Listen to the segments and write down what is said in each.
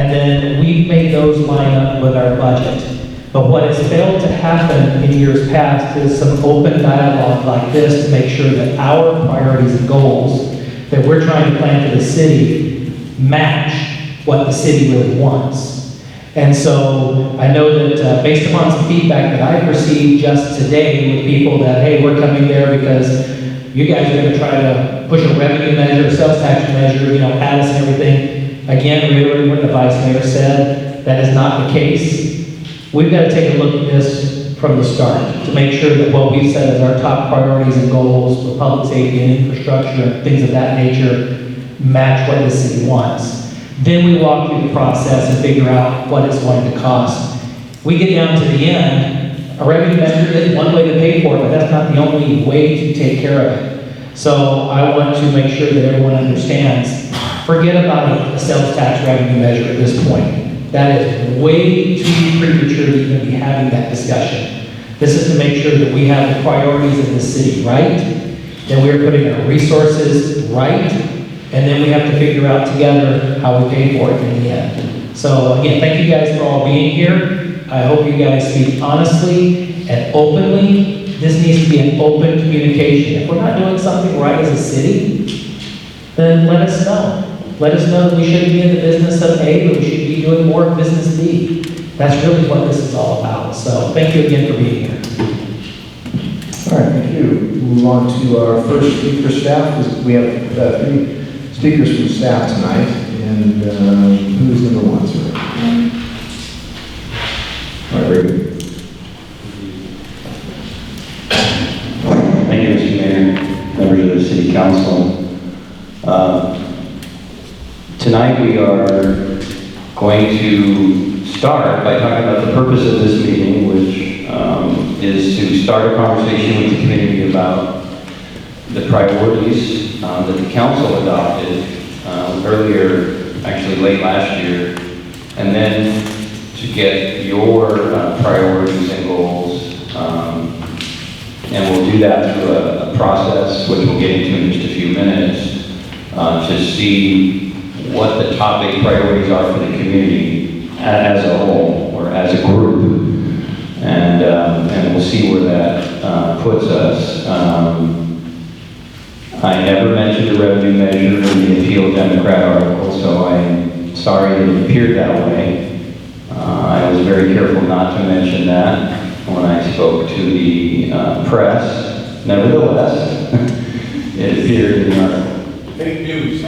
and then we made those line up with our budget. But what has failed to happen in years past is some open dialogue like this to make sure that our priorities and goals that we're trying to plan for the city match what the city really wants. And so I know that based upon some feedback that I've received just today with people that, hey, we're coming there because you guys are going to try to push a revenue measure, sales tax measure, add us and everything. Again, reiterating what the vice mayor said, that is not the case. We've got to take a look at this from the start to make sure that what we've set as our top priorities and goals for public safety and infrastructure and things of that nature match what the city wants. Then we walk through the process and figure out what it's going to cost. We get down to the end, a revenue measure is one way to pay for it, but that's not the only way to take care of it. So I want to make sure that everyone understands, forget about a sales tax revenue measure at this point. That is way too premature to even be having that discussion. This is to make sure that we have the priorities of the city right, that we're putting our resources right, and then we have to figure out together how we pay for it in the end. So again, thank you guys for all being here. I hope you guys speak honestly and openly. This needs to be an open communication. If we're not doing something right as a city, then let us know. Let us know that we shouldn't be in the business of A, but we should be doing more of business B. That's really what this is all about. So thank you again for being here. All right, thank you. Move on to our first speaker staff. We have 3 speakers from staff tonight. And who's number 1, sir? All right, very good. Thank you, Mr. Mayor, members of the City Council. Tonight we are going to start by talking about the purpose of this meeting, which is to start a conversation with the community about the priorities that the council adopted earlier, actually late last year, and then to get your priorities and goals. And we'll do that through a process, which we'll get into in just a few minutes, to see what the topic priorities are for the community as a whole, or as a group. And we'll see where that puts us. I never mentioned the revenue measure in the Appeal Democrat article, so I'm sorry that it appeared that way. I was very careful not to mention that when I spoke to the press. Nevertheless, it appeared in the article. Fake news.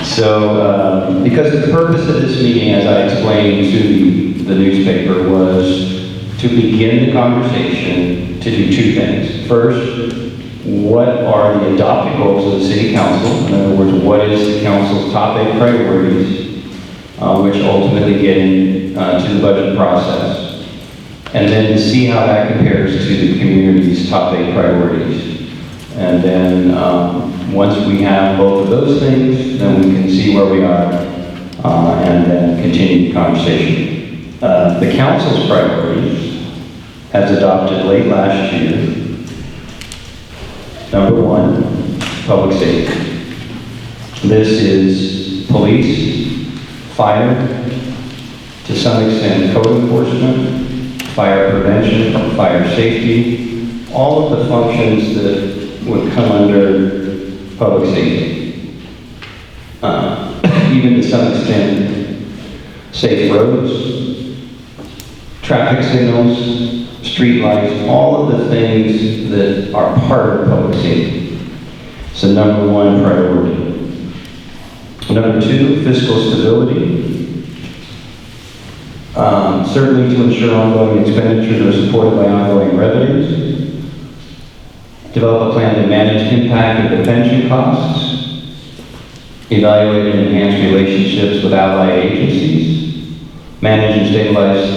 So, because the purpose of this meeting, as I explained to the newspaper, was to begin the conversation to do 2 things. First, what are the adopted goals of the City Council? In other words, what is the Council's top 8 priorities, which ultimately get into the budget process? And then to see how that compares to the community's top 8 priorities. And then once we have both of those things, then we can see where we are and then continue the conversation. The council's priorities, as adopted late last year, number 1, public safety. This is police, fire, to some extent code enforcement, fire prevention, fire safety, all of the functions that would come under public safety. Even to some extent, safe roads, traffic signals, street lights, all of the things that are part of public safety. So number 1 priority. Number 2, fiscal stability. Certainly to ensure ongoing expenditures are supported by ongoing revenues. Develop a plan to manage impact of the pension costs. Evaluate and enhance relationships with allied agencies. Manage and stabilize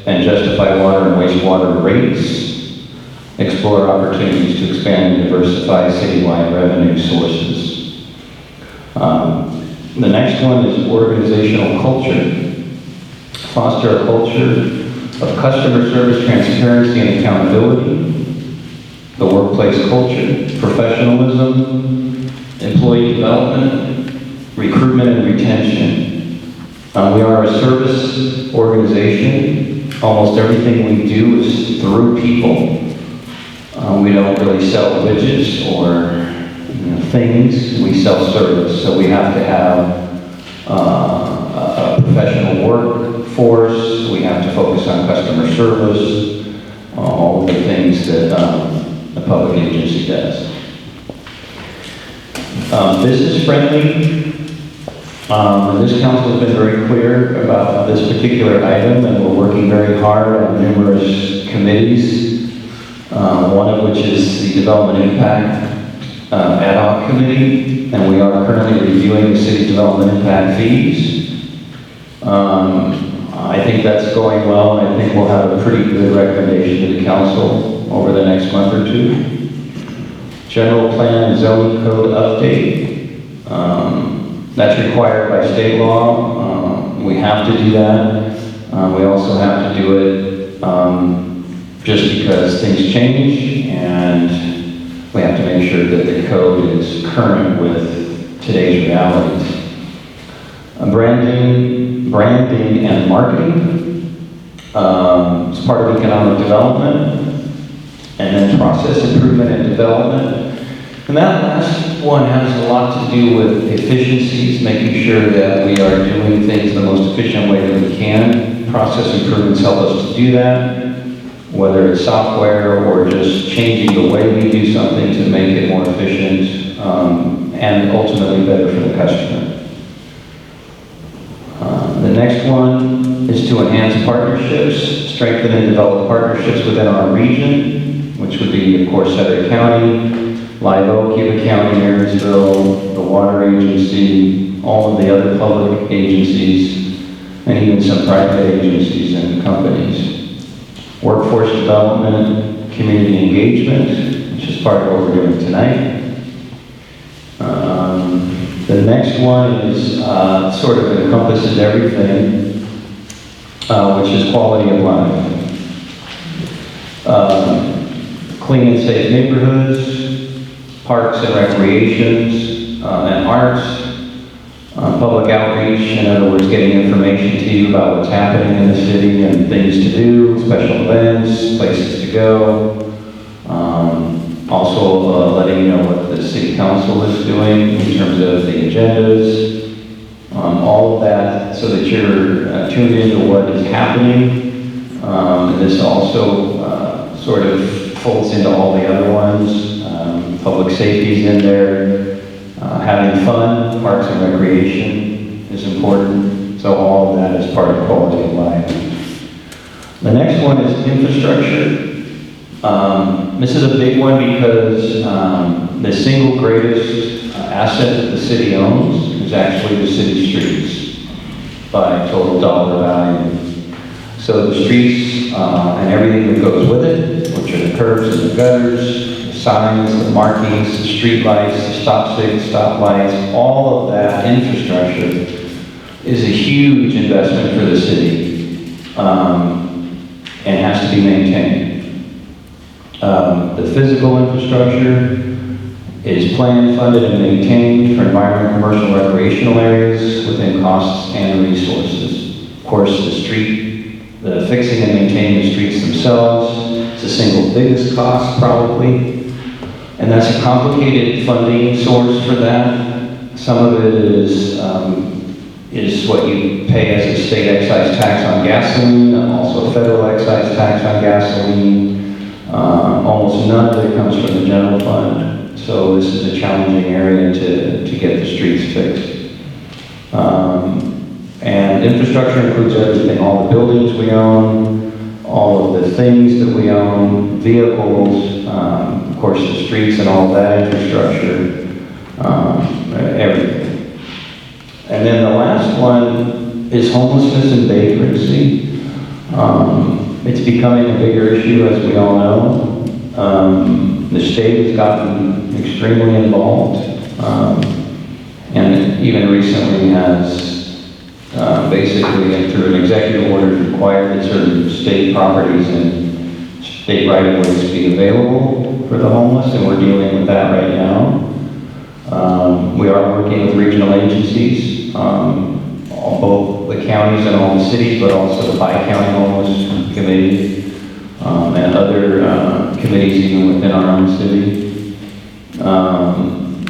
and justify water and wastewater rates. Explore opportunities to expand and diversify citywide revenue sources. The next one is organizational culture. Foster a culture of customer service, transparency, and accountability. The workplace culture, professionalism, employee development, recruitment and retention. We are a service organization. Almost everything we do is through people. We don't really sell widgets or things. We sell service. So we have to have a professional workforce. We have to focus on customer service, all of the things that a public agency does. Business friendly. This council has been very clear about this particular item, and we're working very hard on numerous committees, one of which is the Development Impact Ad hoc Committee, and we are currently reviewing the city development impact fees. I think that's going well, and I think we'll have a pretty good recommendation to the council over the next month or two. General plan and zoning code update. That's required by state law. We have to do that. We also have to do it just because things change, and we have to make sure that the code is current with today's realities. Branding and marketing. It's part of economic development. And then process improvement and development. And that last one has a lot to do with efficiencies, making sure that we are doing things the most efficient way that we can. Process improvements help us to do that, whether it's software or just changing the way we do something to make it more efficient and ultimately better for the customer. The next one is to enhance partnerships, strengthen and develop partnerships within our region, which would be, of course, Sutter County, Live Oak, Yuba County, Marysville, the Water Agency, all of the other public agencies, and even some private agencies and companies. Workforce development, community engagement, which is part of what we're doing tonight. The next one is sort of encompasses everything, which is quality of life. Clean and safe neighborhoods, parks and recreations, and arts, public outreach, in other words, getting information to you about what's happening in the city and things to do, special events, places to go. Also letting you know what the city council is doing in terms of the agendas, all of that so that you're tuned into what is happening. And this also sort of folds into all the other ones. Public safety's in there. Having fun, parks and recreation is important. So all of that is part of quality of life. The next one is infrastructure. This is a big one because the single greatest asset that the city owns is actually the city streets by total dollar value. So the streets and everything that goes with it, which are the curbs and the gutters, the signs, the markings, the street lights, the stop signs, stop lights, all of that infrastructure is a huge investment for the city and has to be maintained. The physical infrastructure is planned, funded, and maintained for environment, commercial, recreational areas within costs and resources. Of course, the fixing and maintaining the streets themselves is the single biggest cost, probably. And that's a complicated funding source for that. Some of it is what you pay as a state excise tax on gasoline, and also a federal excise tax on gasoline. Almost none of it comes from the general fund, so this is a challenging area to get the streets fixed. And infrastructure includes everything, all the buildings we own, all of the things that we own, vehicles, of course the streets and all of that infrastructure, everything. And then the last one is homelessness and vagrancy. It's becoming a bigger issue, as we all know. The state has gotten extremely involved, and even recently has basically, through an executive order, required that certain state properties and state right-of-ways be available for the homeless, and we're dealing with that right now. We are working with regional agencies, both the counties and all the cities, but also the Bi-County Homeless Committee, and other committees even within our own city.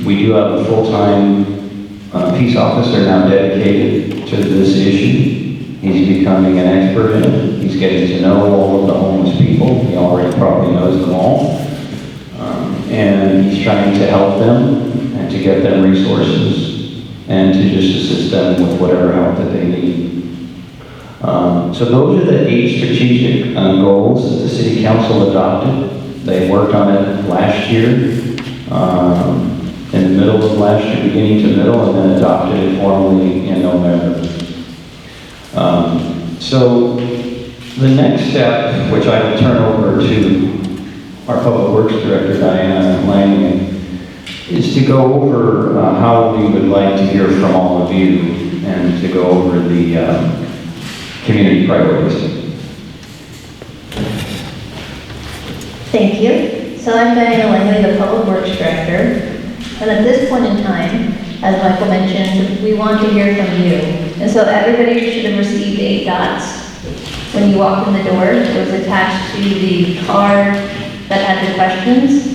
We do have a full-time peace officer now dedicated to this issue. He's becoming an expert in it. He's getting to know all of the homeless people. He already probably knows them all. And he's trying to help them and to get them resources and to just assist them with whatever help that they need. So those are the 8 strategic goals that the City Council adopted. They worked on it last year, in the middle of last year, beginning to middle, and then adopted it formally in November. So the next step, which I will turn over to our Public Works Director, Diana Langley, is to go over how we would like to hear from all of you and to go over the community priorities. Thank you. So I'm Diana Langley, the Public Works Director. And at this point in time, as Michael mentioned, we want to hear from you. And so everybody should have received 8 dots when you walked in the door. It was attached to the card that had the questions.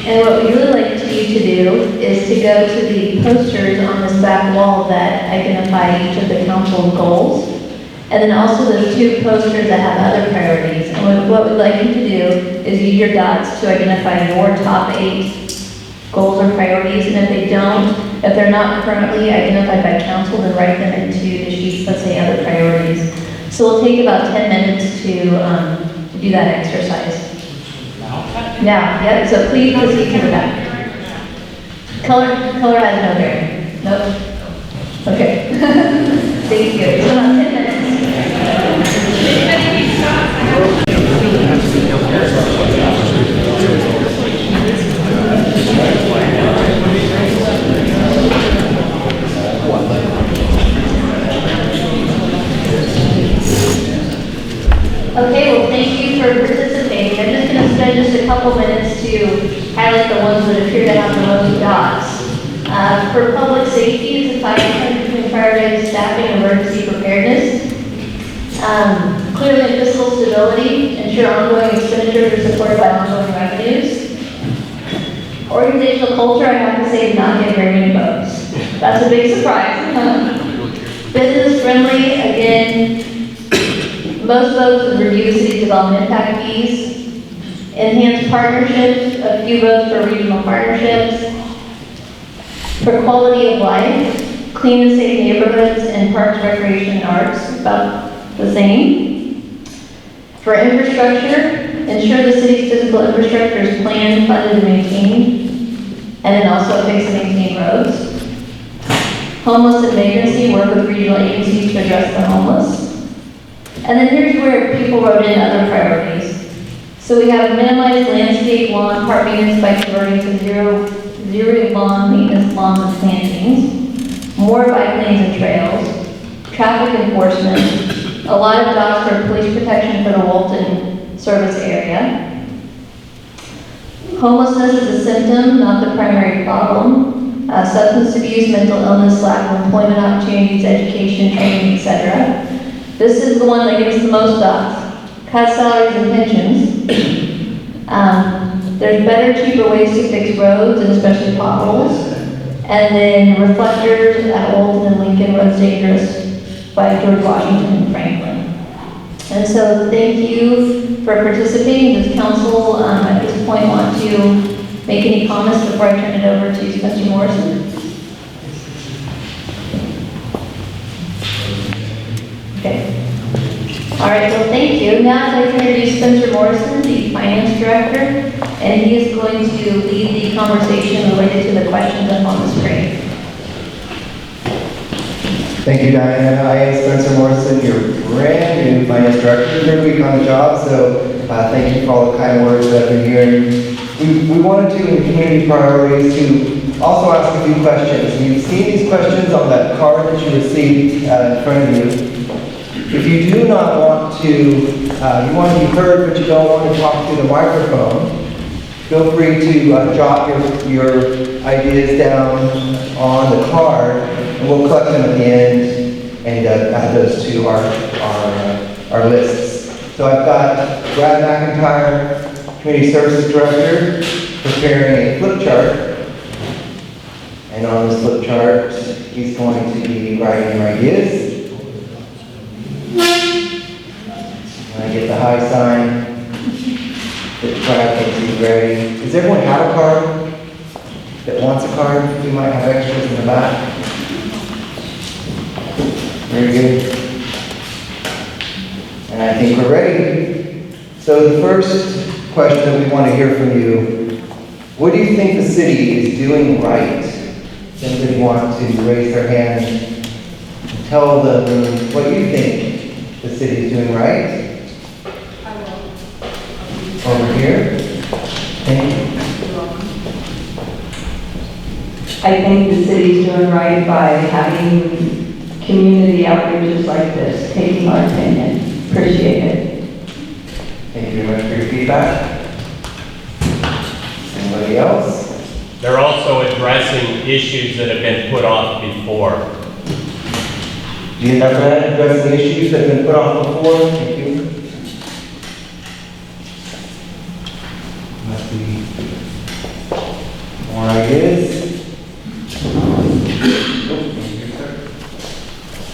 And what we really like you to do is to go to the posters on this back wall that identify each of the council goals. And then also those 2 posters that have other priorities. And what we'd like you to do is use your dots to identify your top 8 goals or priorities. And if they're not currently identified by council, then write them into the sheets that say other priorities. So we'll take about 10 minutes to do that exercise. Now, yep, so please proceed to the back. Color has no bearing. Nope. Okay. Thank you. It's about 10 minutes. Okay, well, thank you for participating. I'm just going to spend just a couple minutes to highlight the ones that appear to have the most dots. For public safety, it's a 5% between prioritized staffing and emergency preparedness. Clearly, fiscal stability, ensure ongoing expenditures are supported by ongoing revenues. Organizational culture, I have to say, did not get very many votes. That's a big surprise. Business friendly, again, most votes would review city development impact fees. Enhanced partnerships, a few votes for regional partnerships. For quality of life, clean and safe neighborhoods and parks, recreation, and arts, about the same. For infrastructure, ensure the city's physical infrastructure is planned, funded, and maintained, and then also fix and maintain roads. Homeless and vagrancy, work with regional agencies to address the homeless. And then here's where people wrote in other priorities. So we have minimized landscape lawn park maintenance by converting to zero lawn maintenance lawns and plantings, more bike lanes and trails, traffic enforcement, a lot of dots for police protection for the Walton service area. Homelessness is a symptom, not the primary problem. Substance abuse, mental illness, lack of employment opportunities, education, training, etc. This is the one that gives the most dots. Cut salaries and pensions. There's better, cheaper ways to fix roads, and especially potholes. And then reflectors at Walton and Lincoln, roads dangerous by George Washington and Franklin. And so thank you for participating. Does council at this point want to make any comments before I turn it over to Spencer Morrison? Okay. All right, well, thank you. Now I'd like to introduce Spencer Morrison, the Finance Director, and he is going to lead the conversation related to the questions up on the screen. Thank you, Diana. I am Spencer Morrison, your brand new Finance Director. Third week on the job, so thank you for all the kind words that I've been hearing. We wanted to, in community priorities, to also ask a few questions. You've seen these questions on that card that you received in front of you. If you do not want to, you want to be heard, but you don't want to talk to the microphone, feel free to jot your ideas down on the card, and we'll collect them at the end and add those to our lists. So I've got Brad McIntyre, Community Services Director, preparing a flip chart. And on this flip chart, he's going to be writing ideas. When I get the high sign, that Brad thinks he's ready. Does everyone have a card that wants a card? We might have extras in the back. Very good. And I think we're ready. So the first question that we want to hear from you, what do you think the city is doing right? Does anybody want to raise their hand and tell the room what you think the city is doing right? Over here. Thank you. I think the city's doing right by having community outreaches like this, taking our opinion. Appreciate it. Thank you very much for your feedback. Anybody else? They're also addressing issues that have been put off before. Do you have that addressing issues that have been put off before? Thank you. Must be more ideas.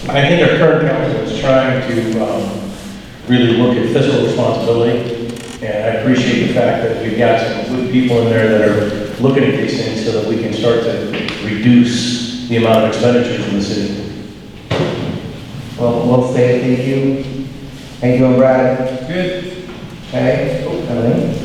I think our current council is trying to really look at fiscal responsibility, and I appreciate the fact that we've got some good people in there that are looking at these things so that we can start to reduce the amount of expenditures in the city. Well, we'll say thank you. Thank you, Brad. Good. Okay. Emily?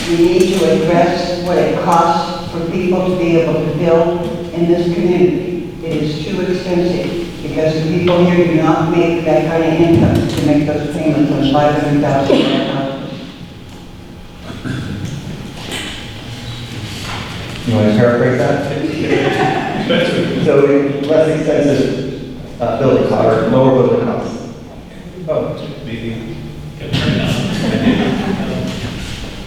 We need to address what it costs for people to be able to build in this community. It is too expensive because the people here do not make that kind of income to make those payments on $500,000. You want to paraphrase that? So less expensive building costs, or lower building costs. Oh, Maybe.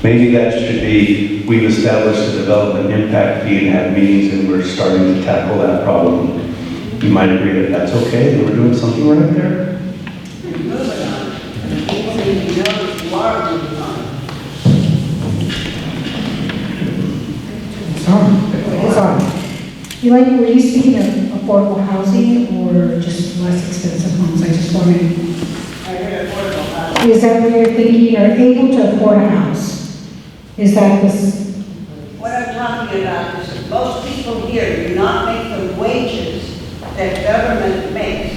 Maybe that should be, we've established a development impact fee and had meetings and we're starting to tackle that problem. You might agree that that's okay, that we're doing something right there? It's on. Were you speaking of affordable housing or just less expensive homes? I just wanted I heard affordable housing. Is that what you're thinking, or able to afford a house? Is that this? What I'm talking about is that most people here do not make the wages that government makes.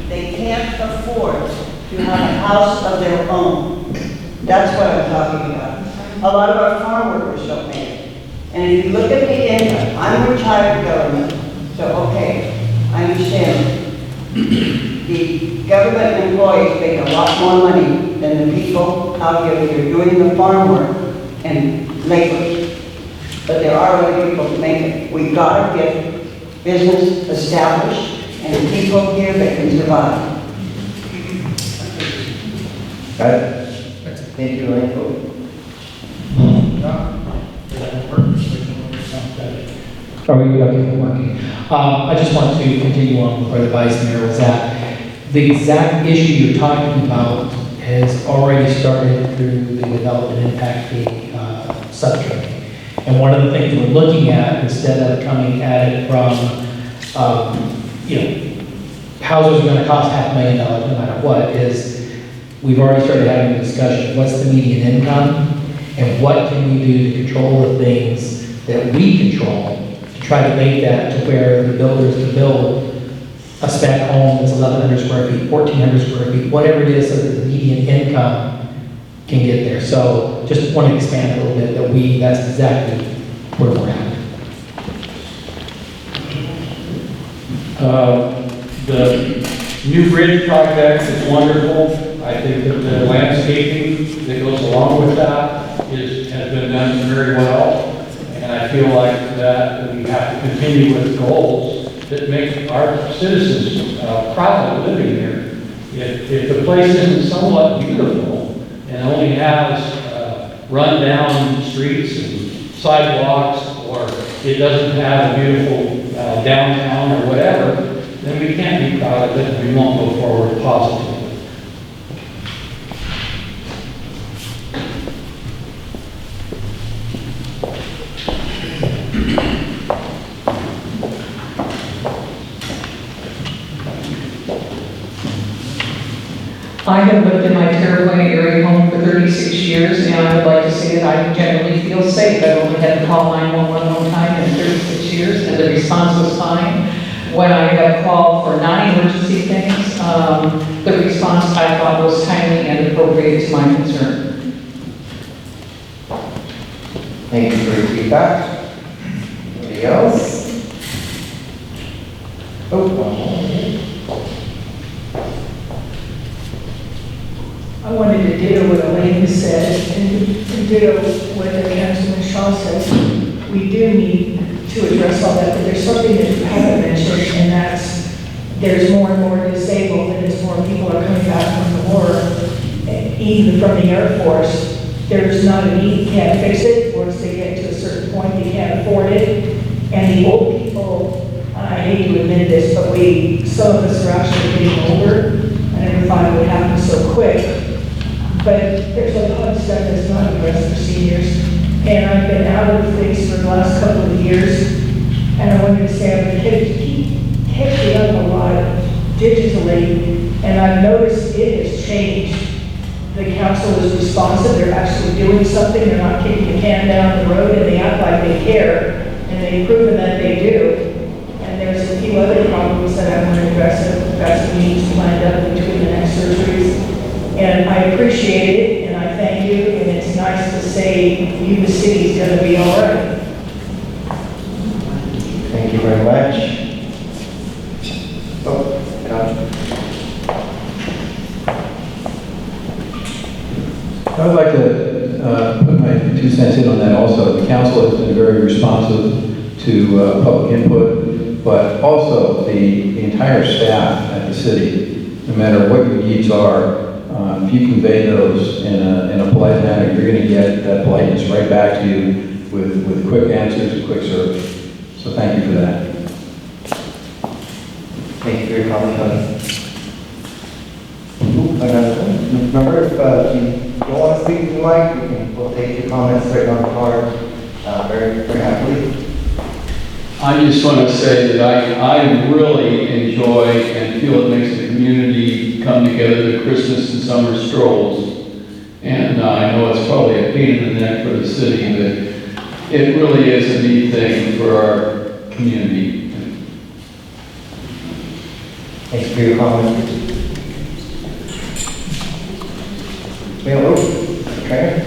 They can't afford to have a house of their own. That's what I'm talking about. A lot of our farm workers don't make it. And if you look at the income, I'm retired government, so okay, I understand. The government employees make a lot more money than the people out here that are doing the farm work and labor. But there are other people that make it. We've got to get business established and people here that can survive. Got it? Thank you, Elaine. Are we working? I just want to continue on where the Vice Mayor was at. The exact issue you're talking about has already started through the Development Impact Fee subcommittee. And one of the things we're looking at, instead of coming at it from, houses are going to cost $500,000 no matter what, is we've already started having a discussion, what's the median income? And what can we do to control the things that we control to try to make that to where the builders can build a spec home that's 1,100 square feet, 1,400 square feet, whatever it is, so that the median income can get there. So just want to expand a little bit that's exactly where we're at. The new bridge project is wonderful. I think that the landscaping that goes along with that has been done very well. And I feel like that we have to continue with goals that make our citizens proud of living here. If the place isn't somewhat beautiful and only has run-down streets and sidewalks, or it doesn't have a beautiful downtown or whatever, then we can't be proud of it and we won't go forward positively. I have lived in my Terracotta area home for 36 years, and I would like to say that I generally feel safe. I've only had to call 911 one time in 36 years, and the response was fine. When I got called for non-emergency things, the response I thought was timely and appropriate to my concern. Thank you for your feedback. Anybody else? Oh, one more. I wanted to ditto what Elaine said, and to ditto what Councilman Shaw said. We do need to address all that, but there's something that you haven't mentioned, and that's there's more and more disabled, and as more people are coming back from the war, and even from the Air Force, there's not a need, you can't fix it. Once they get to a certain point, they can't afford it. And the old people, I hate to admit this, but some of us are actually getting older. I never thought it would happen so quick. But there's a lot of stuff that's not addressed for seniors. And I've been out of things for the last couple of years. And I wanted to say I've been catching up a lot digitally. And I've noticed it has changed. The council is responsive. They're actually doing something. They're not kicking the can down the road, and they act like they care. And they've proven that they do. And there's a few other problems that I want to address. I've got some meetings planned up between the next surgeries. And I appreciate it, and I thank you, and it's nice to say Yuba City's going to be all right. Thank you very much. Oh, Councilman. I would like to put my 2 cents in on that also. The council has been very responsive to public input, but also the entire staff at the city, no matter what your needs are, if you convey those in a polite manner, you're going to get that politeness right back to you with quick answers and quick service. So thank you for that. Thank you for your comment, Tony. Remember, if you don't want to speak to the mic, we'll take your comments right on the card very, very happily. I just want to say that I really enjoy and feel it makes the community come together to Christmas and summer strolls. And I know it's probably a pain in the neck for the city, but it really is a neat thing for our community. Thanks for your comment. Trainer?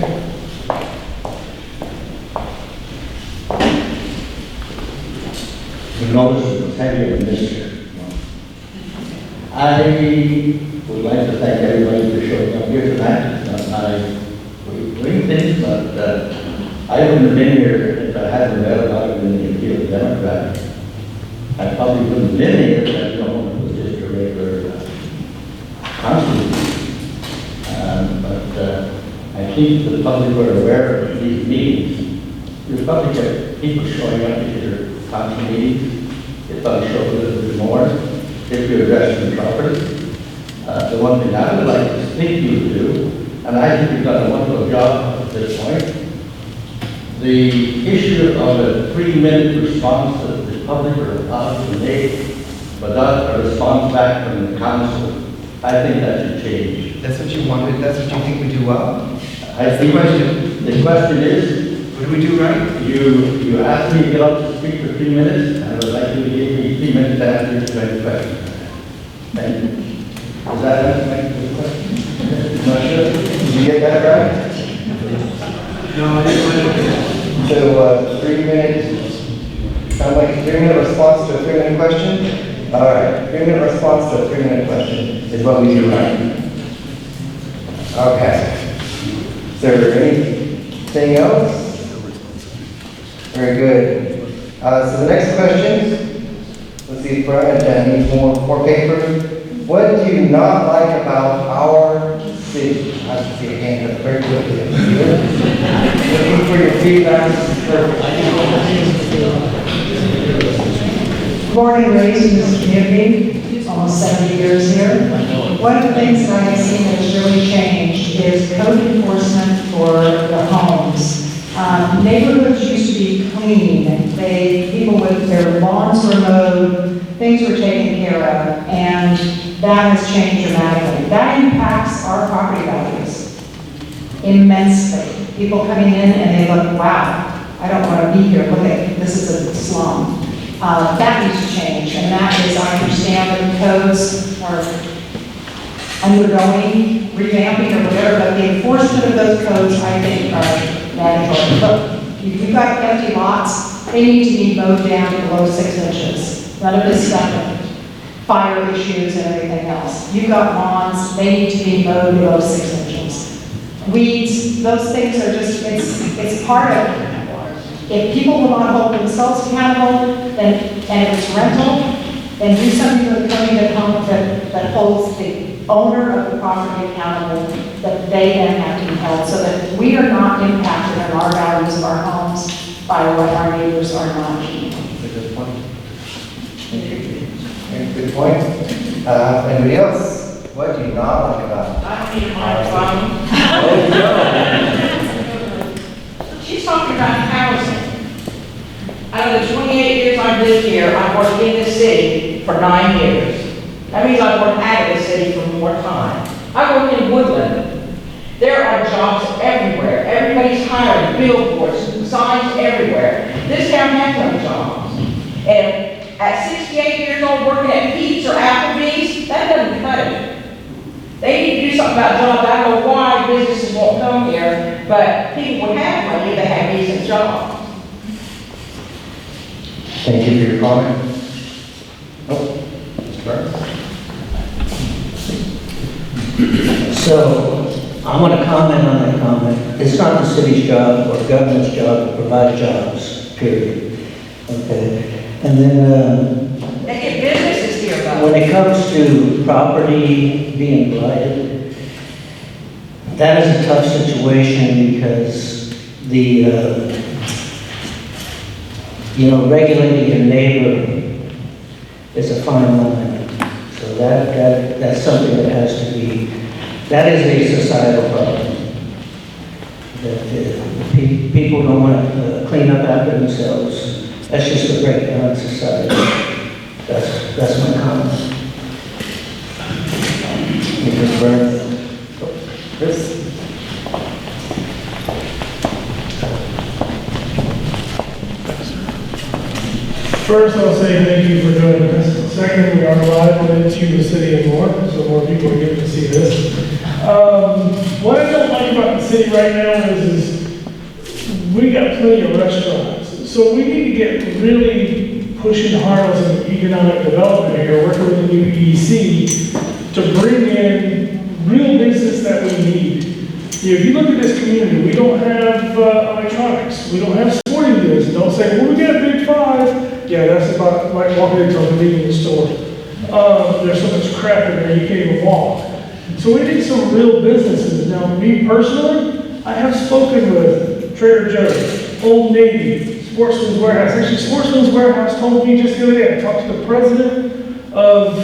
The notice was heavier than this year. I would like to thank everybody for showing up here tonight. We're doing things, but I wouldn't have been here if I hadn't read about it in the field Democrat. I probably wouldn't have been here if I'd known it was just a regular council. But I think the public were aware of these meetings. There's probably get people showing up to your council meetings. They probably show a little bit more if you address them properly. The one thing I would like to think you do, and I think you've done a wonderful job at this point, the issue of a 3-minute response that the public are allowed to make, but not a response back from the council. I think that should change. That's what you wanted, that's what you think we do well? I think the question is, what do we do right? You asked me to get up to speak for 3 minutes, and I would like you to give me 3 minutes to answer your question. Thank you. Does that answer the question? Not sure. Did you get that right? No, I didn't. So 3 minutes, sound like a 3-minute response to a 3-minute question? All right, 3-minute response to a 3-minute question is what we do right. Okay. Is there anything else? Very good. So the next question, let's see if Brian needs more paper. What do you not like about our city? I have to see a hand up very quickly. Looking for your feedback. Born and raised in this community, almost 70 years here. One of the things that I've seen that's really changed is code enforcement for the homes. Neighborhoods used to be clean. People with their lawns were mowed, things were taken care of, and that has changed dramatically. That impacts our property values immensely. People coming in and they look, wow, I don't want to be here. Look at, this is a slum. That needs to change, and that is, I understand that the codes are undergoing revamping or whatever, but the enforcement of those codes, I think, are mandatory. Look, if you've got empty lots, they need to be mowed down to below 6 inches. None of this stuff, fire issues and everything else. You've got lawns, they need to be mowed below 6 inches. Weeds, those things are just, it's part of it. If people will not hold themselves accountable, and if it's rental, then do something with the code that holds the owner of the property accountable, that they then have to be held, so that we are not impacted on our values of our homes by what our neighbors are not. That's a good point. Good point. Anybody else? What do you not like about it? I don't need a microphone. She's talking about housing. Out of the 28 years I've lived here, I've worked in the city for 9 years. That means I've worked out of the city for more time. I work in Woodland. There are jobs everywhere. Everybody's hiring, billboards, signs everywhere. This town has no jobs. And at 68 years old, working at Pete's or Applebee's, that doesn't cut it. They need to do something about jobs. I don't know why businesses won't come here, but people would have money if they had decent jobs. Thank you for your comment. Oh, Mr. Burns. So, I want to comment on that comment. It's not the city's job or government's job to provide jobs, period. Okay? And then, They get businesses here, though. when it comes to property being blighted, that is a tough situation because regulating your neighbor is a fine line. So that's something that has to be, that is a societal problem. That people don't want to clean up after themselves. That's just a breakdown in society. That's my comment. Mr. Burns. Chris? First, I'll say thank you for doing this. Second, we are live into the city and more, so more people are getting to see this. What I don't like about the city right now is we got plenty of restaurants. So we need to get really pushing hard on some economic development here, working with the new EDC to bring in real business that we need. If you look at this community, we don't have electronics, we don't have sporting goods. Don't say, well, we got a big five. Yeah, that's about like walking into a convenience store. There's so much crap in there, you can't even walk. So we need some real businesses. Now, me personally, I have spoken with Trader Joe's, Old Navy, Sportsman's Warehouse. Actually, Sportsman's Warehouse told me just the other day, I talked to the president of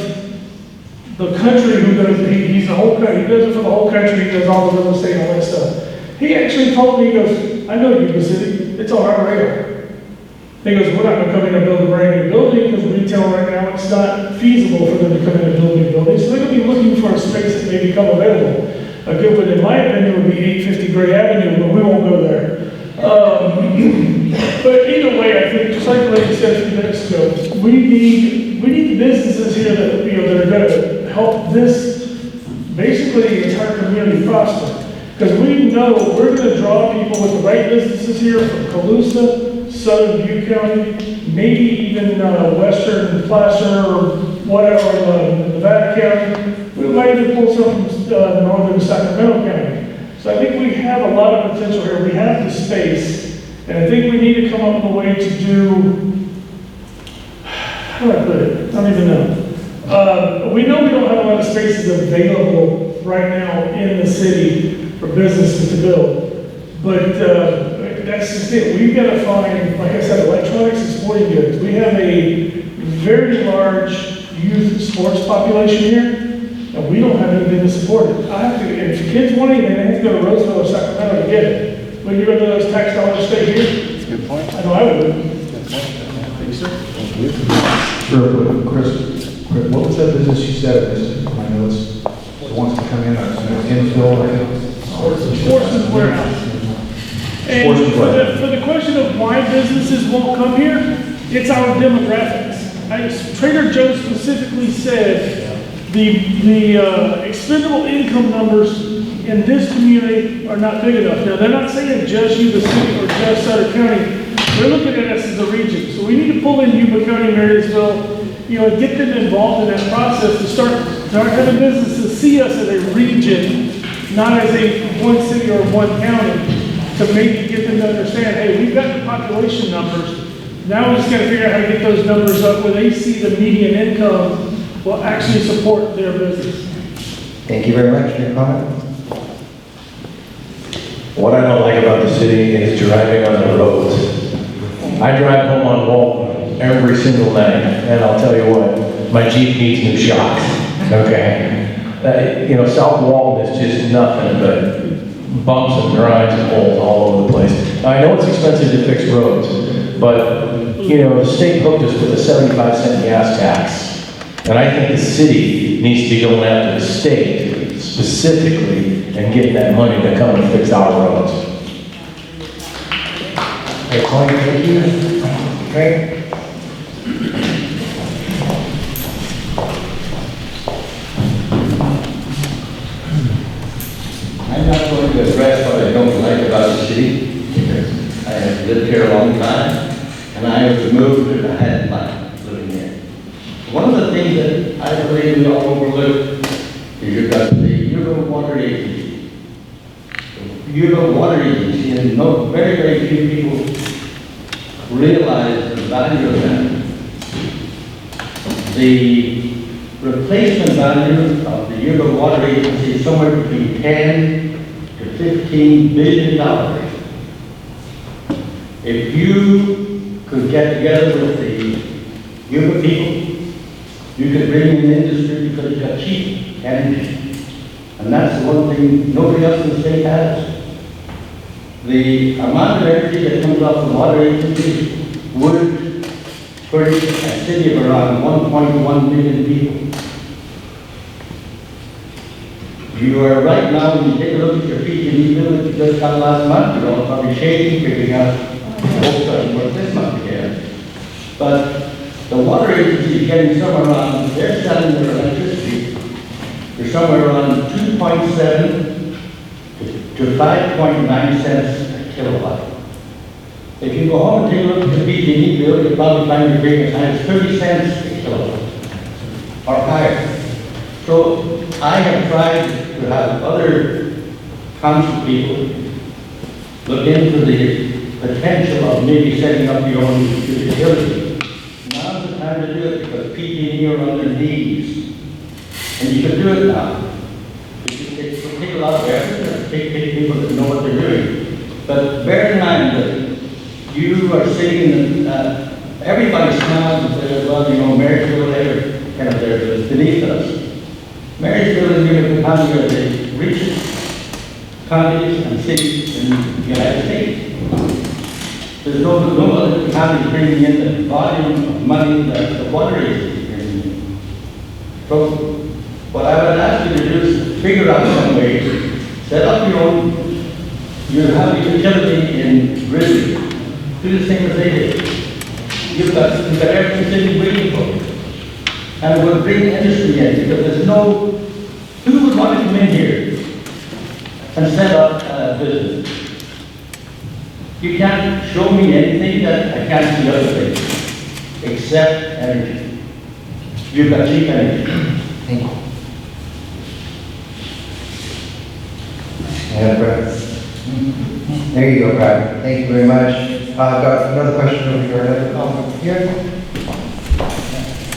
the country who does, he's the whole country, he does it for the whole country, he does all the real estate and all that stuff. He actually told me, he goes, I know Yuba City, it's on our radar. He goes, we're not going to come in and build a brand new building because retail right now, it's not feasible for them to come in and build new buildings. So they're going to be looking for a space that may become available. A good one, in my opinion, would be 850 Gray Avenue, but we won't go there. But either way, I think, just like the lady said a few minutes ago, we need businesses here that, that are going to help this, basically the entire community prosper. Because we know we're going to draw people with the right businesses here from Colusa, Southern Butte County, maybe even Western Placer or whatever, Nevada County. We might even pull some from northern Sacramento County. So I think we have a lot of potential here. We have the space, and I think we need to come up with a way to do, how do I put it? I don't even know. We know we don't have a lot of enough spaces available right now in the city for businesses to build. But that's just it. We've got to find, like I said, electronics and sporting goods. We have a very large youth sports population here, and we don't have anything to support it. I have to, if the kids want anything, they have to go to Roseville or Sacramento to get it. Would you rather those tax dollars stay here? That's a good point. I know I would. Thank you, sir. Sure, Chris, what was that business you said? I know it's, it wants to come in, infill, Sportsman's Warehouse. And for the question of why businesses won't come here, it's our demographics. Trader Joe's specifically said the expendable income numbers in this community are not big enough. Now, they're not saying just Yuba City or just Sutter County. They're looking at us as a region. So we need to pull in Yuba County, Marysville, and get them involved in that process to start having businesses see us as a region, not as a one city or one county, to maybe get them to understand, hey, we've got the population numbers. Now we just got to figure out how to get those numbers up where they see the median income will actually support their business. Thank you very much for your comment. What I don't like about the city is driving on the roads. I drive home on Walton every single night, and I'll tell you what, my Jeep needs new shocks, okay? South Walton is just nothing but bumps and grinds and holes all over the place. Now, I know it's expensive to fix roads, but, the state hooked us with a 75-cent gas tax. And I think the city needs to be going after the state specifically and getting that money to come and fix our roads. Okay, Tony, thank you. Okay. I'm not going to address what I don't like about the city, because I have lived here a long time, and I have moved and I had fun living here. One of the things that I believe we all overlook is you've got the Yuba Water Agency. The Yuba Water Agency, and very, very few people realize the value of that. The replacement value of the Yuba Water Agency is somewhere between 10 to $15 billion. If you could get together with the Yuba people, you could bring in industry because you've got cheap energy. And that's the one thing nobody else in the state has. The amount of energy that comes off the water agency would furnish a city of around 1.1 million people. You are right now, when you take a look at your PG&E bill that you just got last month, you're all probably shaking, figuring out what this month again. But the water agency is getting somewhere around, they're selling their electricity, they're somewhere around 2.7 to 5.9 cents a kilowatt. If you go home and take a look at the PG&E bill, you'll probably find you're paying as high as 30 cents a kilowatt or higher. So I have tried to have other council people look into the potential of maybe setting up your own utility. Now's the time to do it because PG&E are on their knees. And you can do it now. It will take a lot of effort, it will take people that know what they're doing. But bear in mind that you are sitting in everybody smiles and says, well, Marysville, they're kind of there beneath us. Marysville and Yuba County are the richest counties and cities in the United States. There's no other county bringing in the volume of money that the water agency is bringing in. So what I would ask you to do is figure out some way, set up your own, you have a utility in Grizzly, do the same as they did. You've got every city waiting for it. And we'll bring industry in because there's who would want to come in here and set up a business? You can't show me anything that I can't see other things, except energy. You've got cheap energy. Thank you. Yeah, Brad. There you go, Brad. Thank you very much. I've got another question over here. Here.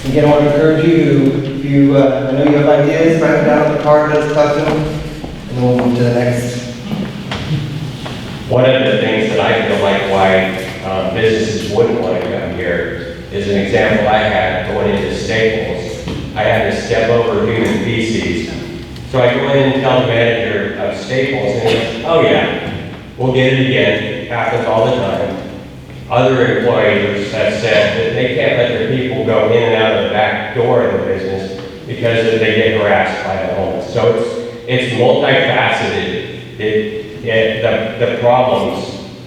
Again, I want to encourage you to you, I know you have ideas, write them down on the card, let's talk to them, and then we'll move to the next. One of the things that I feel like why businesses wouldn't want to come here is an example I had going into Staples. I had to step over human feces. So I go in and tell the manager of Staples, and he goes, oh yeah, we'll get it again, happens all the time. Other employers have said that they can't let their people go in and out of the back door of the business because they get harassed by the homeless. So it's multifaceted. The problems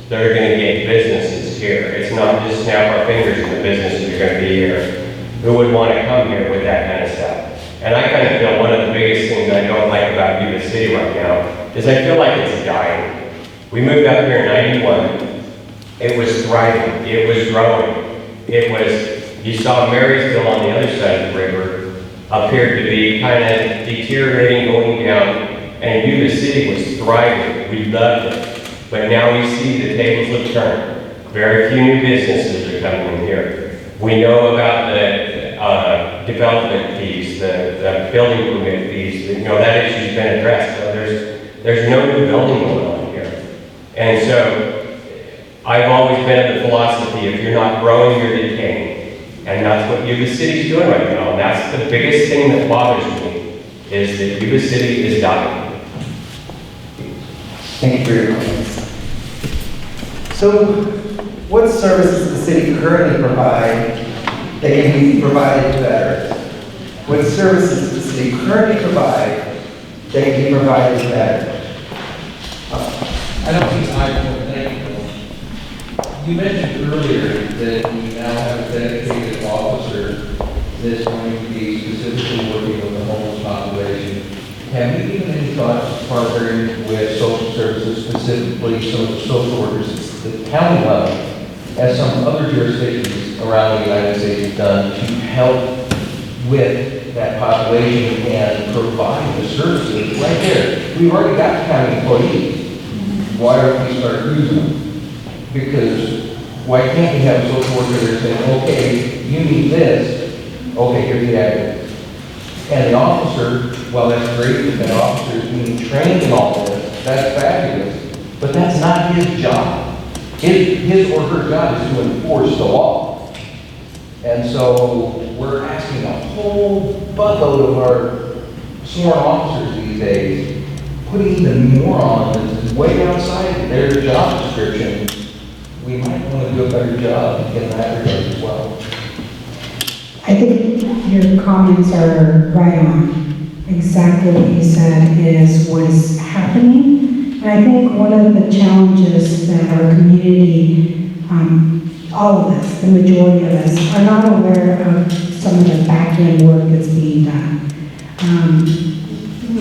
that are going to get businesses here. It's not just snap our fingers and the businesses are going to be here. Who would want to come here with that kind of stuff? And I kind of feel one of the biggest things I don't like about Yuba City right now is I feel like it's dying. We moved up here in '91. It was thriving. It was growing. It was, you saw Marysville on the other side of the river appeared to be kind of deteriorating, going down, and Yuba City was thriving. We loved it. But now we see the tables have turned. Very few new businesses are coming in here. We know about the development fees, the building permit fees. You know, that issue's been addressed. So there's no new building going on here. And so I've always been of the philosophy, if you're not growing, you're decaying. And that's what Yuba City's doing right now. And that's the biggest thing that bothers me, is that Yuba City is dying. Thank you for your comments. So, what services does the city currently provide that can be provided better? What services does the city currently provide that can be provided better? I don't think thank you. You mentioned earlier that we now have a dedicated officer that's going to be specifically working with the homeless population. Have you given any thoughts to partnering with social services, specifically some of the social workers at the county level, as some other jurisdictions around the United States have done, to help with that population and provide the services right there? We've already got county employees. Why don't we start using them? Because why can't we have a social worker there saying, okay, you need this, okay, here's the address. And the officer, well, that's great that that officer is being trained in all this, that's fabulous, but that's not his job. His or her job is to enforce the law. And so we're asking a whole buttload of our sworn officers these days, putting even more on that's way outside their job description. We might want to do a better job in that regard as well. I think your comments are right on. Exactly what you said is what is happening. And I think one of the challenges that our community, all of us, the majority of us, are not aware of some of the back-end work that's being done.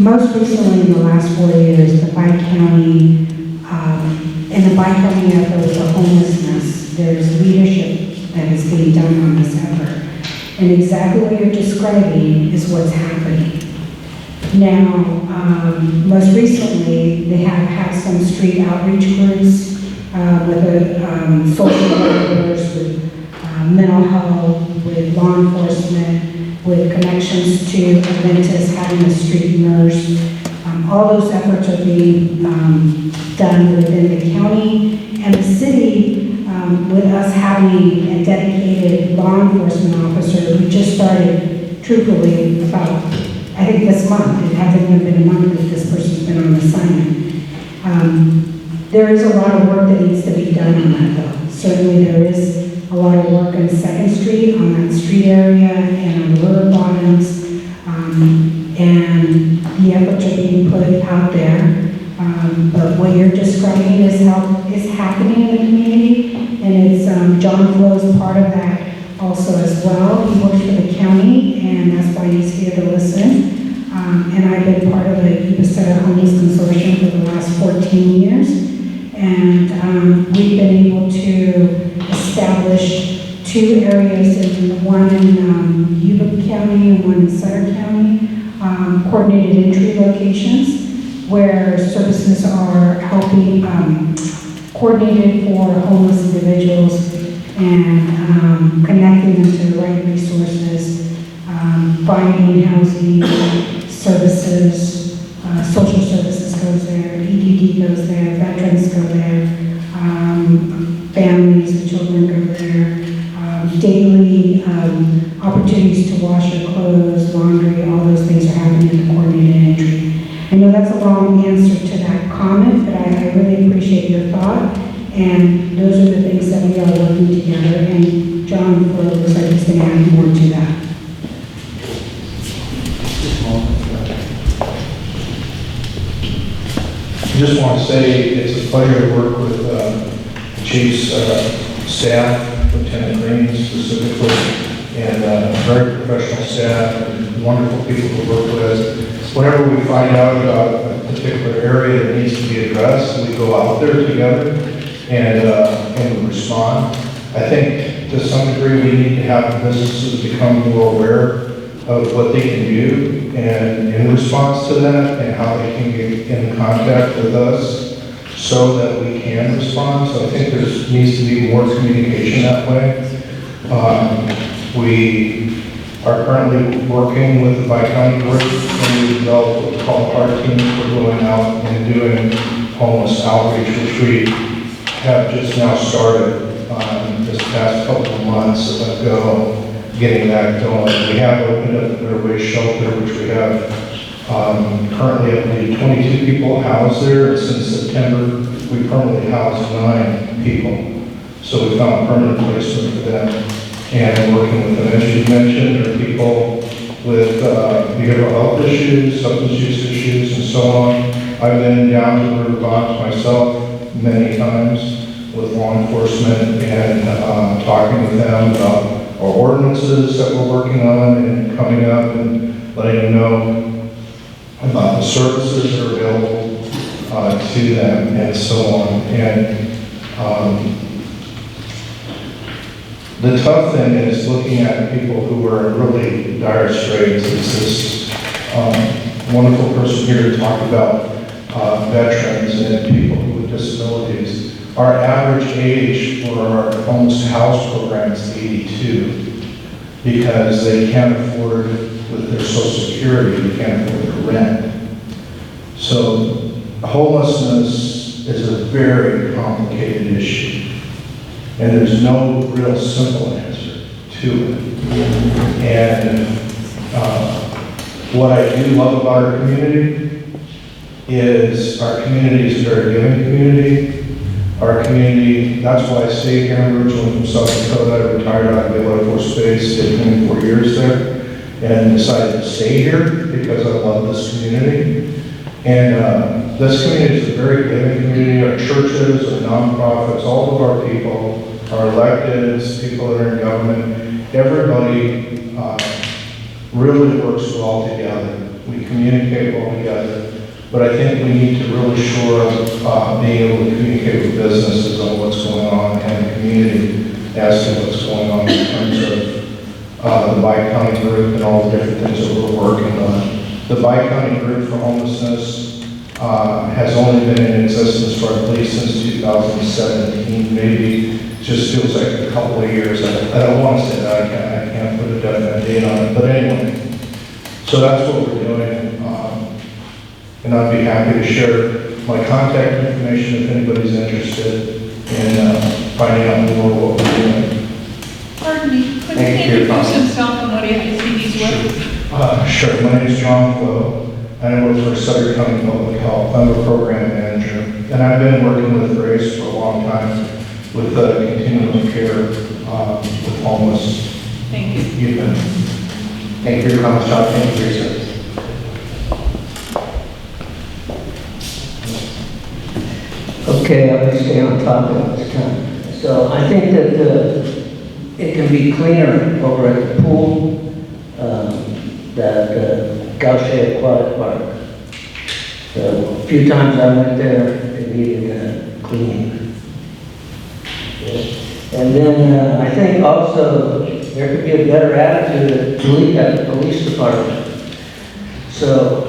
Most recently, in the last 4 years, the Bi-County, in the Bi-County effort with the homelessness, there's leadership that is being done on this effort. And exactly what you're describing is what's happening. Now, most recently, they have had some street outreach groups with the social workers, with mental health, with law enforcement, with connections to Adventists, having a street nurse. All those efforts are being done within the county and the city. With us having a dedicated law enforcement officer, we just started, truthfully, about, I think this month. It hasn't even been a month that this person's been on assignment. There is a lot of work that needs to be done on that, though. Certainly there is a lot of work on 2nd Street, on that street area, and on the river bottoms. And the efforts are being put out there. But what you're describing is how is happening in the community. And it's, John Flo's part of that also as well. He works for the county, and that's why he's here to listen. And I've been part of the Yuba Center Homeless Consortium for the last 14 years. And we've been able to establish 2 areas, one in Yuba County and one in Sutter County, coordinated entry locations where services are helping coordinated for homeless individuals and connecting them to the right resources. finding housing, services, social services goes there, EDD goes there, veterans go there, families and children go there, daily opportunities to wash your clothes, laundry, all those things are happening in the coordinated entry. I know that's a long answer to that comment, but I really appreciate your thought, and those are the things that we are working together, and John looks like he's going to add more to that. I just want to say it's a pleasure to work with the Chief's staff, Lieutenant Green specifically, and very professional staff, and wonderful people to work with. Whenever we find out about a particular area that needs to be addressed, we go out there together and we respond. I think to some degree we need to have businesses become more aware of what they can do and in response to that and how they can get in contact with us so that we can respond. So I think there needs to be more communication that way. We are currently working with the Bi-County group and we developed what we call our teams. We're going out and doing homeless outreach, which we have just now started this past couple of months ago, getting that going. We have opened up the Better Shelter, which we have currently, I believe, 22 people housed there. And since September, we permanently housed 9 people. So we found permanent placement for them. And working with them, as you mentioned, there are people with behavioral health issues, substance use issues, and so on. I've been down to the river box myself many times with law enforcement and talking with them about our ordinances that we're working on and coming up and letting them know about the services that are available to them and so on. And the tough thing is looking at people who are in really dire straits. It's this wonderful person here to talk about veterans and people with disabilities. Our average age for our homeless house program is 82 because they can't afford, with their Social Security, they can't afford the rent. So homelessness is a very complicated issue. And there's no real simple answer to it. And what I do love about our community is our community is a very giving community. Our community, that's why I stayed here. I'm originally from South Dakota. I retired out of the Air Force Base, did 24 years there, and decided to stay here because I love this community. And this community is a very giving community. Our churches, our nonprofits, all of our people, our electeds, people that are in government, everybody really works well together. We communicate well together. But I think we need to really shore up being able to communicate with businesses on what's going on and the community as to what's going on in terms of the Bi-County group and all the different things that we're working on. The Bi-County group for homelessness has only been in existence for at least since 2017, maybe. Just feels like a couple of years. I don't want to say that, I can't put a definite date on it, but anyway. So that's what we're doing. And I'd be happy to share my contact information if anybody's interested in finding out more what we're doing. Pardon me, could you introduce himself and what agency he's with? Sure, my name is John Flo, and I work for Sutter County Public Health. I'm a program manager, and I've been working with Grace for a long time with continuum care with homeless. Thank you. Yuba. Thank you for your comments, John. Thank you for your service. Okay, I'm going to stay on topic this time. So I think that it can be cleaner over at the pool, that Gaucher Aquatic Park. So a few times I went there, it needed cleaning. And then I think also there could be a better attitude at the police department. So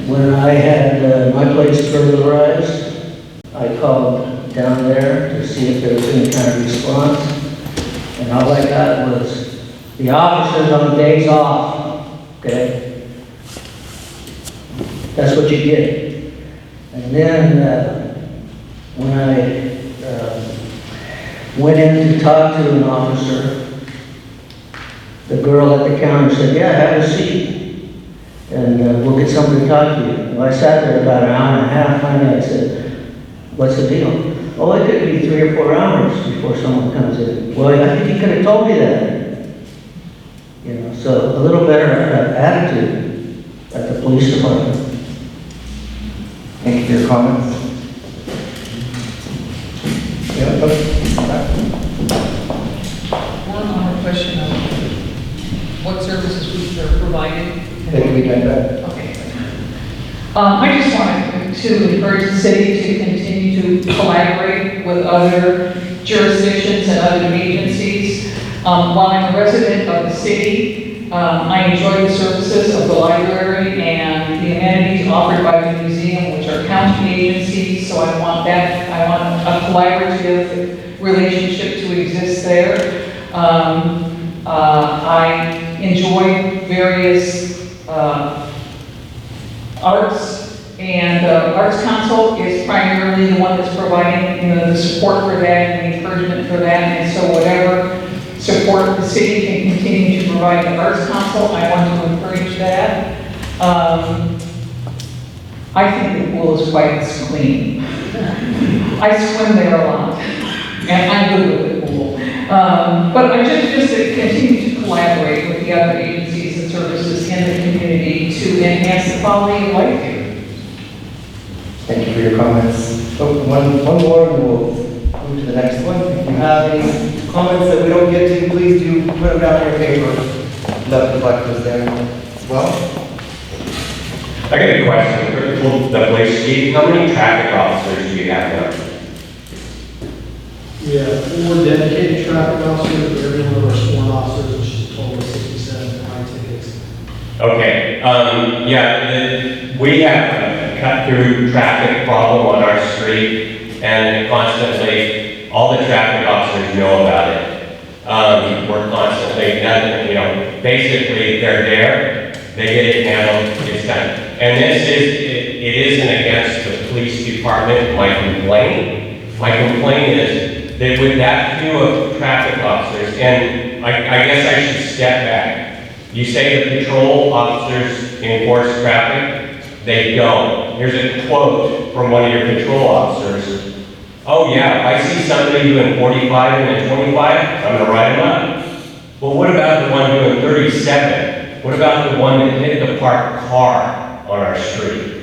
when I had my place burglarized, I called down there to see if there was any kind of response. And all I got was the officers on days off okay? That's what you get. And then, when I went in to talk to an officer, the girl at the counter said, yeah, have a seat, and we'll get somebody to talk to you. Well, I sat there about an hour and a half. Finally, I said, what's the deal? Oh, it could be 3 or 4 hours before someone comes in. Well, I think you could have told me that. You know, so a little better attitude at the police department. Thank you for your comments. Yeah, One more question of what services we are providing. Thank you, Brenda. Okay. I just wanted to encourage the city to continue to collaborate with other jurisdictions and other agencies. While I'm a resident of the city, I enjoy the services of the library and the amenities offered by the museum, which are county agencies, so I want a collaborative relationship to exist there. I enjoy various arts, and Arts Council is primarily the one that's providing, the support for that and the encouragement for that, and so whatever support the city can continue to provide the Arts Council, I want to encourage that. I think the pool is quite clean. I swim there a lot, and I'm good with the pool. But I just to continue to collaborate with the other agencies and services in the community to enhance the quality of life here. Thank you for your comments. Oh, one more, and we'll move to the next one. If you have any comments that we don't get to, please do put them down on your paper. Love to collect those there as well. I got a question for the police chief. How many traffic officers do you have now? We have 4 dedicated traffic officers, but every one of our sworn officers, which is a total of 67 high tickets. Okay, we have a cut-through traffic problem on our street, and constantly, all the traffic officers know about it. We're constantly, basically, they're there, they get it handled, it's done. And it isn't against the police department, my complaint. My complaint is that with that few of traffic officers, and I guess I should step back. You say the patrol officers enforce traffic, they don't. Here's a quote from one of your patrol officers. Oh yeah, if I see somebody doing 45 and a 25, I'm gonna write them up. Well, what about the one doing 37? What about the one that hit the parked car on our street?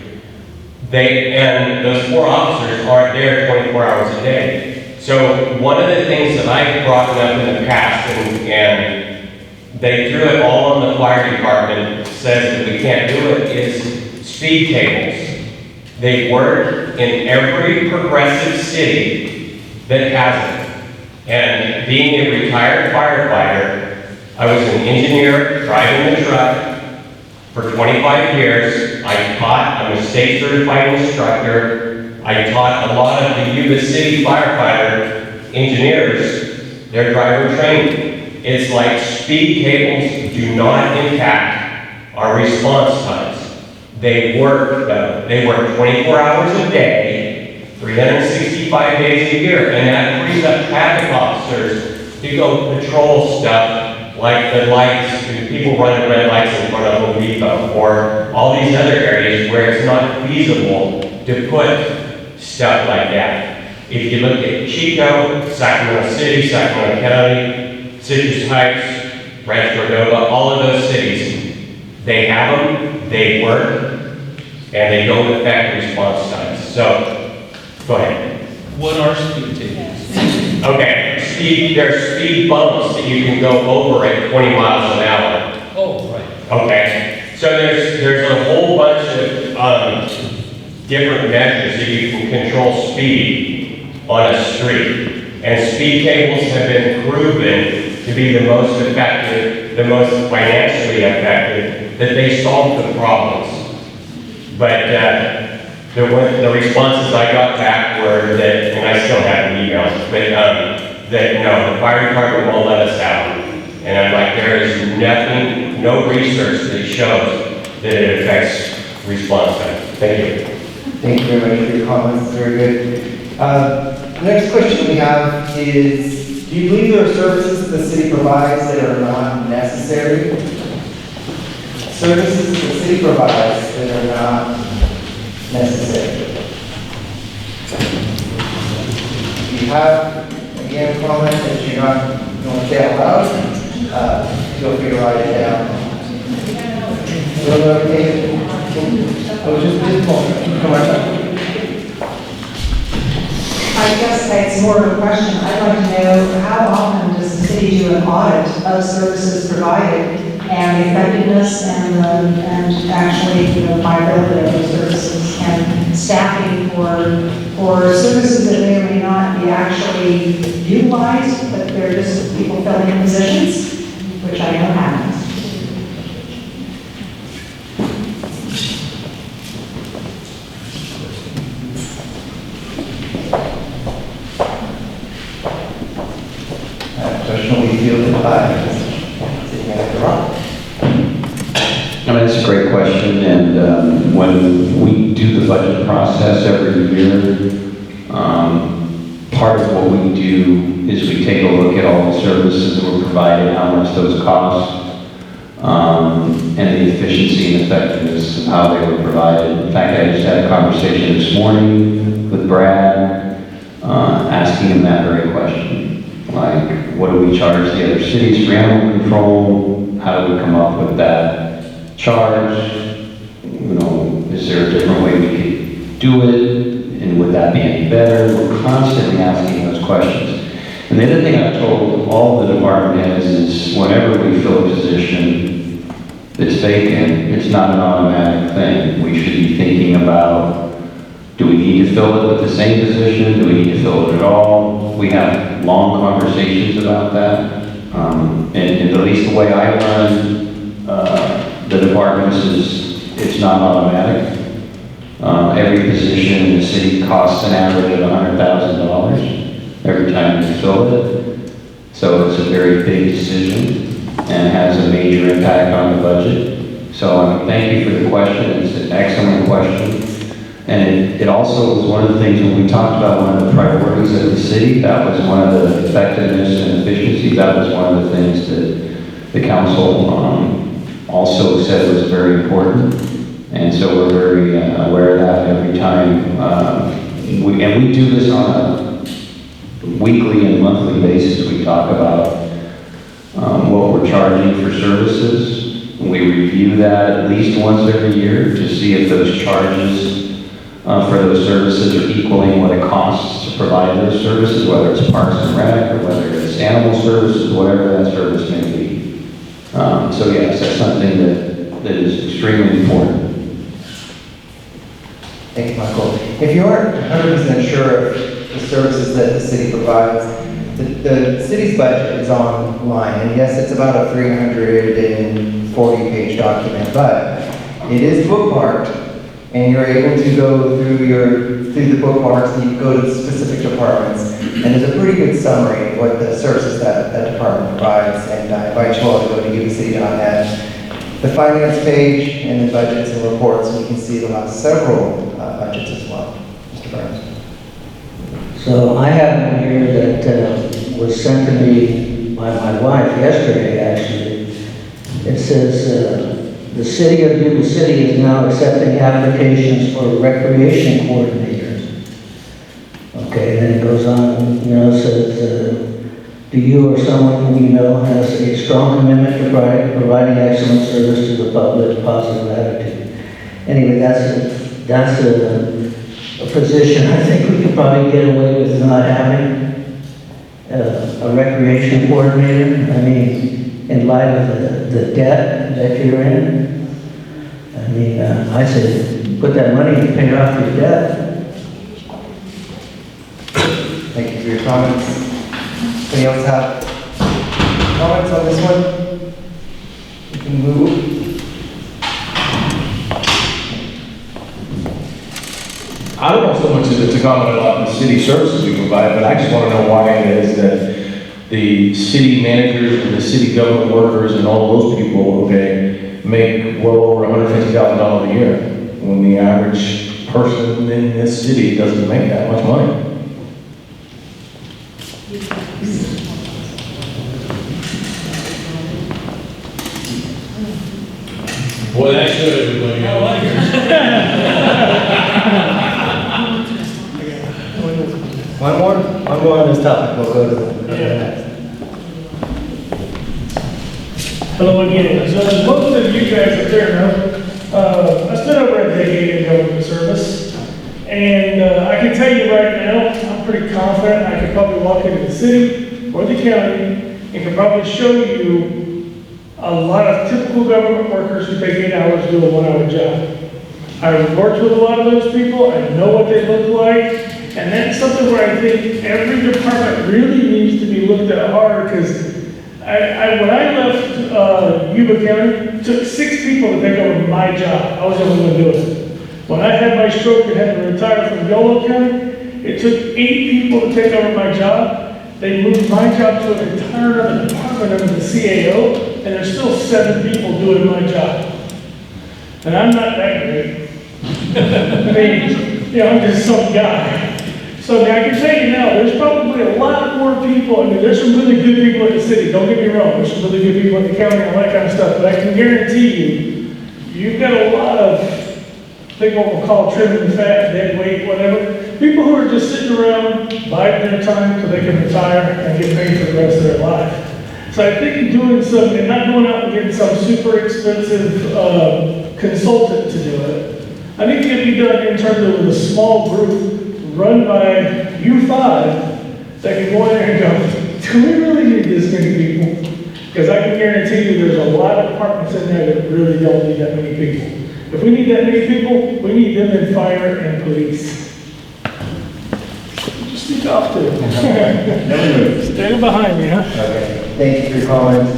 And those 4 officers aren't there 24 hours a day. So one of the things that I've brought up in the past, and they threw it all on the fire department, says that we can't do it, is speed tables. They work in every progressive city that has it. And being a retired firefighter, I was an engineer driving the truck for 25 years. I taught, I'm a state certified instructor. I taught a lot of the Yuba City firefighter engineers their driver training. It's like speed tables do not impact our response times. They work, they work 24 hours a day, 365 days a year, and that frees up traffic officers to go patrol stuff like the lights, people running red lights in front of Home Depot, or all these other areas where it's not feasible to put stuff like that. If you look at Chico, Sacramento City, Sacramento County, Citrus Heights, Rancho Cordova, all of those cities, they have them, they work, and they don't affect response times. So, go ahead. What are speed tables? Okay, there's speed bumps that you can go over at 20 miles an hour. Oh, right. Okay, so there's a whole bunch of different measures that you can control speed on a street. And speed tables have been proven to be the most effective, the most financially effective, that they solve the problems. But the responses I got back were that, and I still have the emails, but that no, the fire department won't let us out. And I'm like, there is nothing, no research that shows that it affects response time. Thank you. Thank you very much for your comments, very good. The next question we have is, do you believe there are services the city provides that are not necessary? Services the city provides that are not necessary. If you have, again, a comment that you want to say out loud, feel free to write it down. I guess it's more of a question. I'd like to know, how often does the city do an audit of services provided and the effectiveness and actually, viability of those services and staffing for services that may or may not be actually utilized, but they're just people filling in positions, which I know happens. Question will be fielded by City Manager Ron. That's a great question, and when we do the budget process every year, part of what we do is we take a look at all the services that we're providing, how much those cost, and the efficiency and effectiveness of how they were provided. In fact, I just had a conversation this morning with Brad, asking him that very question. Like, what do we charge the other cities for animal control? How do we come up with that charge? Is there a different way we could do it? And would that be any better? We're constantly asking those questions. And the other thing I've told all the department heads is whenever we fill a position that's vacant, it's not an automatic thing. We should be thinking about, do we need to fill it with the same position? Do we need to fill it at all? We have long conversations about that. And at least the way I run the departments is it's not automatic. Every position in the city costs an average of $100,000 every time you fill it. So it's a very big decision and has a major impact on the budget. So thank you for the question. It's an excellent question. And it also was one of the things when we talked about one of the priorities of the city, that was one of the effectiveness and efficiency, that was one of the things that the council also said was very important. And so we're very aware of that every time. We do this on a weekly and monthly basis. We talk about what we're charging for services. We review that at least once every year to see if those charges for those services are equaling what it costs to provide those services, whether it's Parks and Rec or whether it's animal services, whatever that service may be. So yes, that's something that is extremely important. Thank you, Michael. If you aren't 100% sure of the services that the city provides, the city's budget is online, and yes, it's about a 340-page document, but it is bookmarked. And you're able to go through the bookmarks and you can go to the specific departments. And there's a pretty good summary of what the services that department provides. And I invite you all to go to yubacity.net. The finance page and the budgets and reports, and you can see the last several budgets as well. Mr. Burns. So I have one here that was sent to me by my wife yesterday, actually. It says, the city of Yuba City is now accepting applications for recreation coordinators. Okay, then it goes on, says, do you or someone whom you know has a strong commitment to providing excellent service to the public, positive attitude? Anyway, that's a position I think we could probably get away with not having a recreation coordinator. I mean, in light of the debt that you're in. I mean, I say put that money to pay off your debt. Thank you for your comments. Anybody else have comments on this one? You can move. I don't know so much as to comment on the city services we provide, but I just want to know why it is that the city managers and the city government workers and all those people, okay, make well over $150,000 a year, when the average person in this city doesn't make that much money. Boy, that showed everybody. I like One more on this topic, we'll go to the next. Hello again. So as most of you guys up there know, I spent over a decade in government service. And I can tell you right now, I'm pretty confident I could probably walk into the city or the county and can probably show you a lot of typical government workers who take 8 hours to do a 1-hour job. I've worked with a lot of those people, I know what they look like, and that's something where I think every department really needs to be looked at hard, because when I left Yuba County, it took 6 people to take over my job. I was the only one doing it. When I had my stroke and had to retire from Yolo County, it took 8 people to take over my job. They moved my job to an entire other department under the CAO, and there's still 7 people doing my job. And I'm not that great. I mean, I'm just some guy. So now I can tell you now, there's probably a lot more people. I mean, there's some really good people in the city, don't get me wrong. There's some really good people in the county and all that kind of stuff. But I can guarantee you, you've got a lot of, I think what we'll call trimming the fat, dead weight, whatever. People who are just sitting around, biding their time so they can retire and get paid for the rest of their life. So I think doing some, and not going out and getting some super expensive consultant to do it. I think it can be done in terms of a small group run by you 5 that can go in there and go, do we really need this many people? Because I can guarantee you there's a lot of departments in there that really don't need that many people. If we need that many people, we need them in fire and police. Just speak off to it. Stay behind me, huh? Okay, thank you for your comments.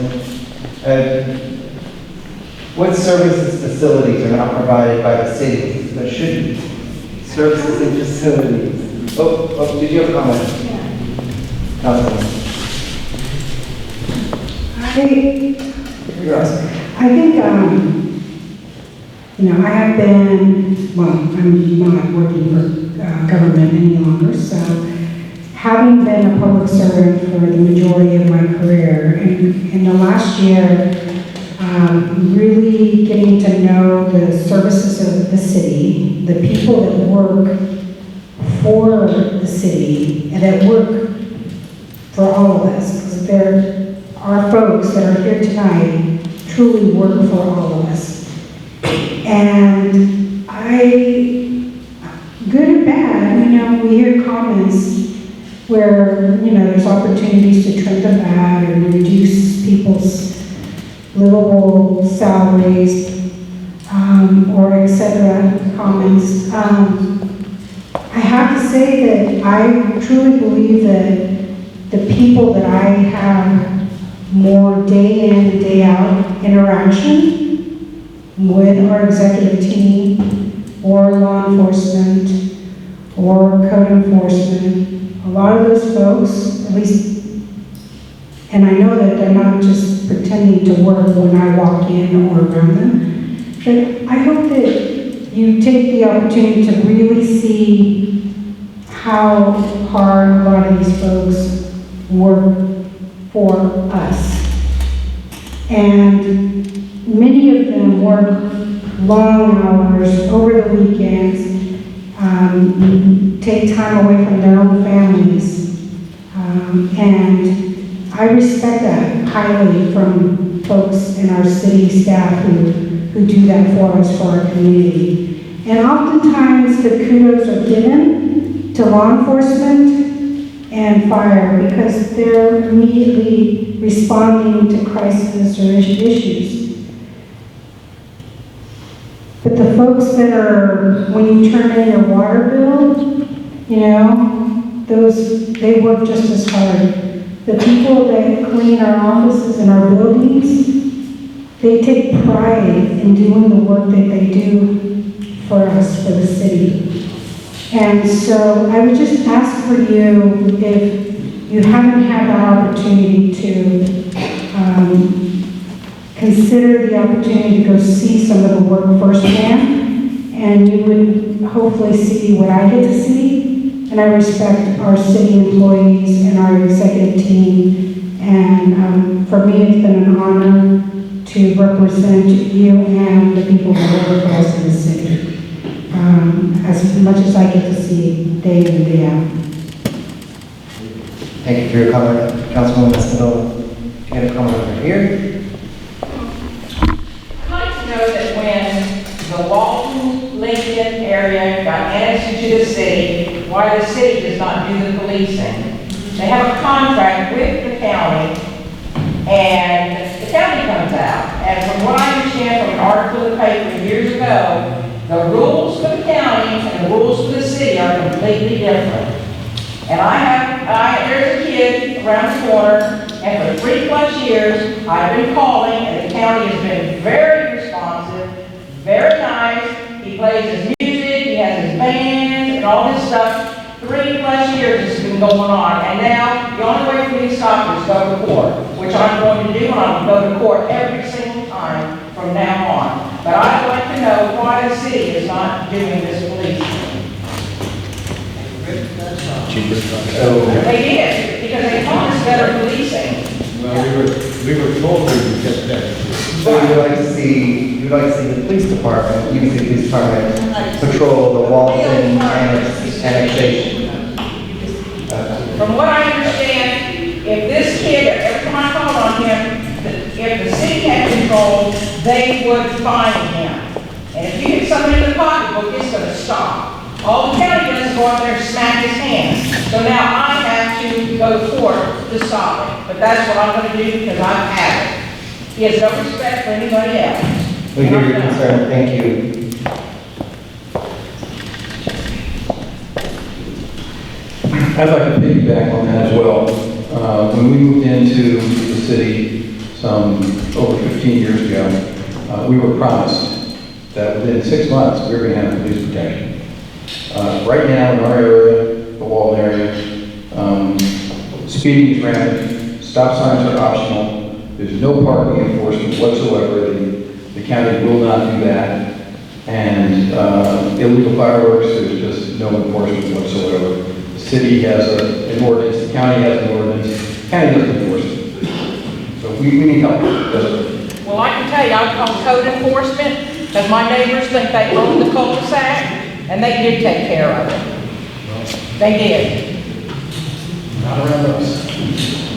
What services facilities are not provided by the city that should be? Services and facilities. Oh, did you have a comment? Yeah. Councilman. I think, I have been, well, I'm not working for government any longer, so having been a public servant for the majority of my career, and in the last year, really getting to know the services of the city, the people that work for the city, and that work for all of us, because there are folks that are here tonight truly work for all of us. And good and bad, we hear comments where, there's opportunities to trim the fat and reduce people's livable salaries, or et cetera, comments. I have to say that I truly believe that the people that I have more day in and day out interaction with our executive team, or law enforcement, or code enforcement, a lot of those folks, at least, and I know that they're not just pretending to work when I walk in or around them, but I hope that you take the opportunity to really see how hard a lot of these folks work for us. And many of them work long hours over the weekends, take time away from their own families. And I respect that highly from folks in our city staff who do that for us, for our community. And oftentimes the kudos are given to law enforcement and fire because they're immediately responding to crises or issues. But the folks that are, when you turn in your water bill, they work just as hard. The people that clean our offices and our buildings, they take pride in doing the work that they do for us, for the city. And so I would just ask for you, if you haven't had that opportunity to consider the opportunity to go see some of the work firsthand, and you would hopefully see what I get to see. And I respect our city employees and our executive team, and for me, it's been an honor to represent you and the people that work for us in the city, as much as I get to see day in and day out. Thank you for your comment, Councilwoman Espinola. You have a comment over here? I'd like to know that when the Walton, Lincoln area got annexed into the city, why the city does not do the policing. They have a contract with the county, and the county comes out. And from what I understand from an article in the paper years ago, the rules for the county and the rules for the city are completely different. And there's a kid around the corner, and for 3+ years, I've been calling, and the county has been very responsive, very nice. He plays his music, he has his bands, and all this stuff. 3+ years it's been going on, and now the only way for me to stop is go to court, which I'm going to do, and I'm going to go to court every single time from now on. But I'd like to know why the city is not doing this policing. They did, because they promised better policing. Well, we were told we would get that. So you'd like to see the police department, you can see the police department patrol the Walton annexation. From what I understand, if this kid, every time I called on him, if the city had control, they would fine him. And if you hit somebody in the pocketbook, it's going to stop. All the county does is go out there and smack his hands. So now I have to go to court to stop it. But that's what I'm going to do because I've had it. He has no respect for anybody else. We hear your concern, thank you. I'd like to piggyback on that as well. When we moved into the city some over 15 years ago, we were promised that within 6 months, we were going to have police protection. Right now in our area, the Walton area, speeding is rampant, stop signs are optional, there's no parking enforcement whatsoever, the county will not do that, and illegal fireworks, there's just no enforcement whatsoever. The city has an ordinance, the county has an ordinance, the county doesn't enforce it. So we need help, desperately. Well, I can tell you, I've called code enforcement because my neighbors think they own the cul-de-sac, and they did take care of it. They did. Not around us.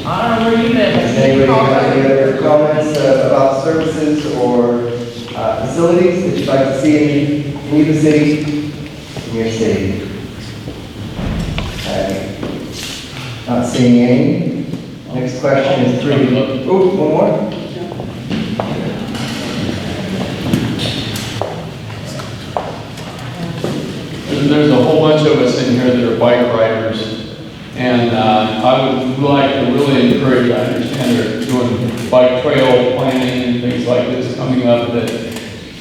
I don't know where you live. Does anybody have any other comments about services or facilities that you'd like to see in the city, in your city? Not seeing any. Next question is 3. Oh, one more. There's a whole bunch of us in here that are bike riders, and I would like to really encourage, I understand they're doing bike trail planning and things like this coming up, that